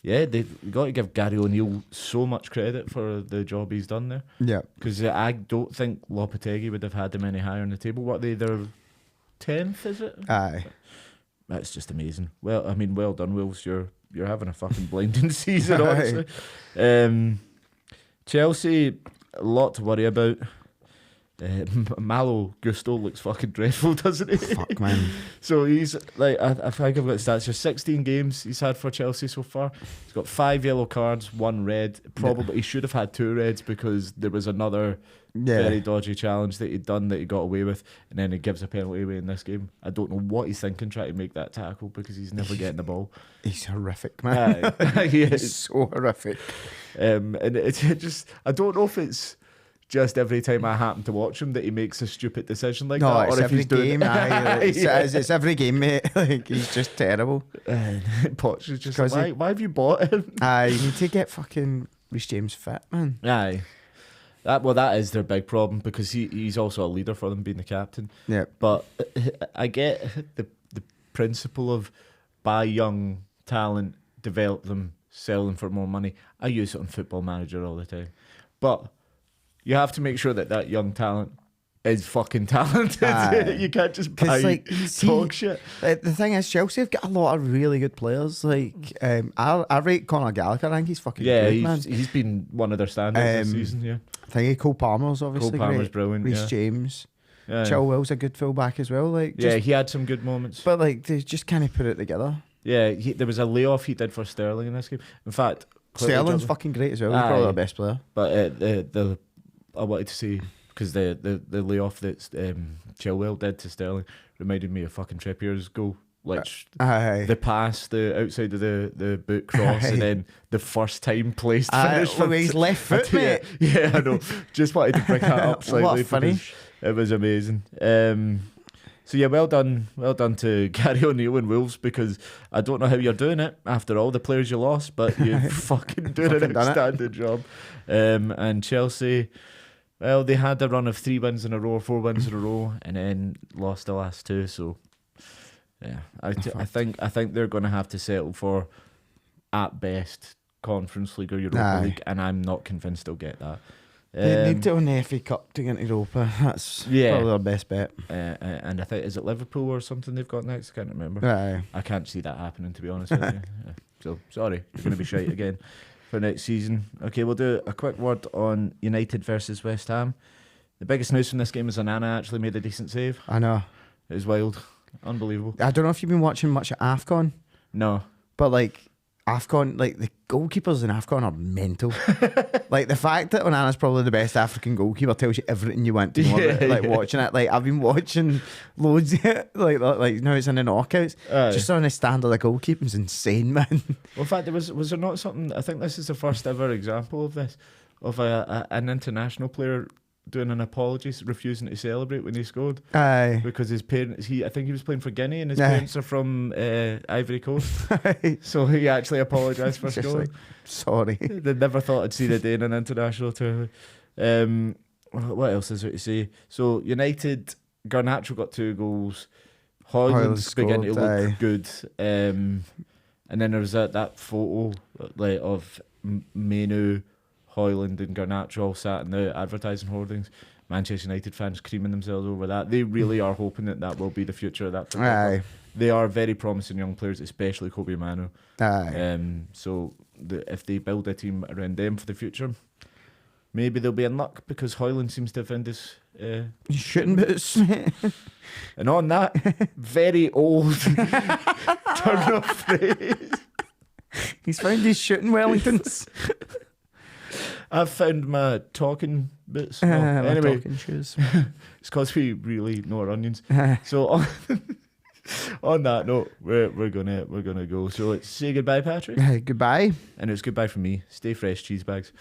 yeah, they've got to give Gary O'Neill so much credit for the job he's done there. Yeah. Because I don't think Lopetegui would have had them any higher on the table. What, they're 10th, is it? Aye. That's just amazing. Well, I mean, well done, Wolves. You're having a fucking blinding season, honestly. Chelsea, a lot to worry about. Malo Gusto looks fucking dreadful, doesn't he? Fuck, man. So he's like, I think I've got stats here. 16 games he's had for Chelsea so far. He's got 5 yellow cards, 1 red. Probably he should have had 2 reds because there was another very dodgy challenge that he'd done that he got away with, and then he gives a penalty away in this game. I don't know what he's thinking trying to make that tackle because he's never getting the ball. He's horrific, man. He He's is. so horrific. And it's just, I don't know if it's just every time I happen to watch him that he makes a stupid decision like that, It's or if every he's doing game. Aye, Yeah. it's every game, mate. Like, he's just terrible. Poch is just 'Cause like, why have you bought him? Aye, you need to get fucking Reece James fit, man. Aye. That is their big problem because he's also a leader for them, being the captain. Yeah. But I get the principle of buy young talent, develop them, sell them for more money. I use it on Football Manager all the time. But you have to make sure that young talent is fucking talented. You can't just buy dog shit. The thing is, Chelsea have got a lot of really good players. Like, I rate Conor Gallagher. I think he's fucking good, man. He's been one of their standards this season, yeah. I think Cole Palmer's obviously Cole Palmer's great. brilliant, Reece yeah. James. Yeah. Chilwell's a good fullback as well. Like, just, He had some good moments. but like they just can't put it together. Yeah, there was a layoff he did for Sterling in this game. In fact, Sterling's fucking great as well. He's probably the best player. But I wanted to say, because the layoff that Chilwell did to Sterling reminded me of fucking Trippier's goal. Like the pass, the outside of the boot cross, and then the first time placed finish. With his left foot, mate. Yeah, I know. Just wanted to bring that up slightly. What a finish. It was amazing. So yeah, well done to Gary O'Neill and Wolves, because I don't know how you're doing it after all the players you lost, but you've fucking doing an outstanding job. And Chelsea, well, they had a run of 3 wins in a row, 4 wins in a row, and then lost the last 2. So yeah, I think they're going to have to settle for, at best, Conference League or Europa League, and I'm not convinced they'll get that. They need to win the FA Cup to get into Europa. That's probably their best bet. And I think, is it Liverpool or something they've got next? I can't remember. Aye. I can't see that happening, to be honest with you. So, sorry, you're going to be shite again for next season. Okay, we'll do a quick word on United versus West Ham. The biggest news from this game is Onana actually made a decent save. I know. It was wild. Unbelievable. I don't know if you've been watching much of AFCON. No. But like AFCON, like the goalkeepers in AFCON are mental. Like the fact that Onana's probably the best African goalkeeper tells you everything you want to know about watching it. Like I've been watching loads of it. Like now it's in the knockouts. Just on the standard of goalkeeping's insane, man. Well, in fact, was there not something, I think this is the first ever example of this, of an international player doing an apology, refusing to celebrate when he scored. Aye. Because his parents, I think he was playing for Guinea, and his parents are from Ivory Coast. So he actually apologised for scoring. Like, sorry. They never thought I'd see the day in an international tournament. what else is there to say? So United, Garnacho got 2 goals. Højlund Højlund's beginning to scored, look aye. good. And then there's that photo like of Manu, Højlund and Garnacho all sat in the advertising hoardings. Manchester United fans creaming themselves over that. They really are hoping that will be the future of that football club. Aye. They are very promising young players, especially Kobe Manu. Aye. So if they build a team around them for the future, maybe they'll be in luck because Højlund seems to have found his Shooting boots. And on that very old turn of phrase, He's found his shooting Wellingtons. I've found my talking bits. My Anyway, talking shoes. it's because we really know our onions. So on that note, we're gonna go. So let's say goodbye, Patrick. Goodbye. And it's goodbye from me. Stay fresh, cheese bags.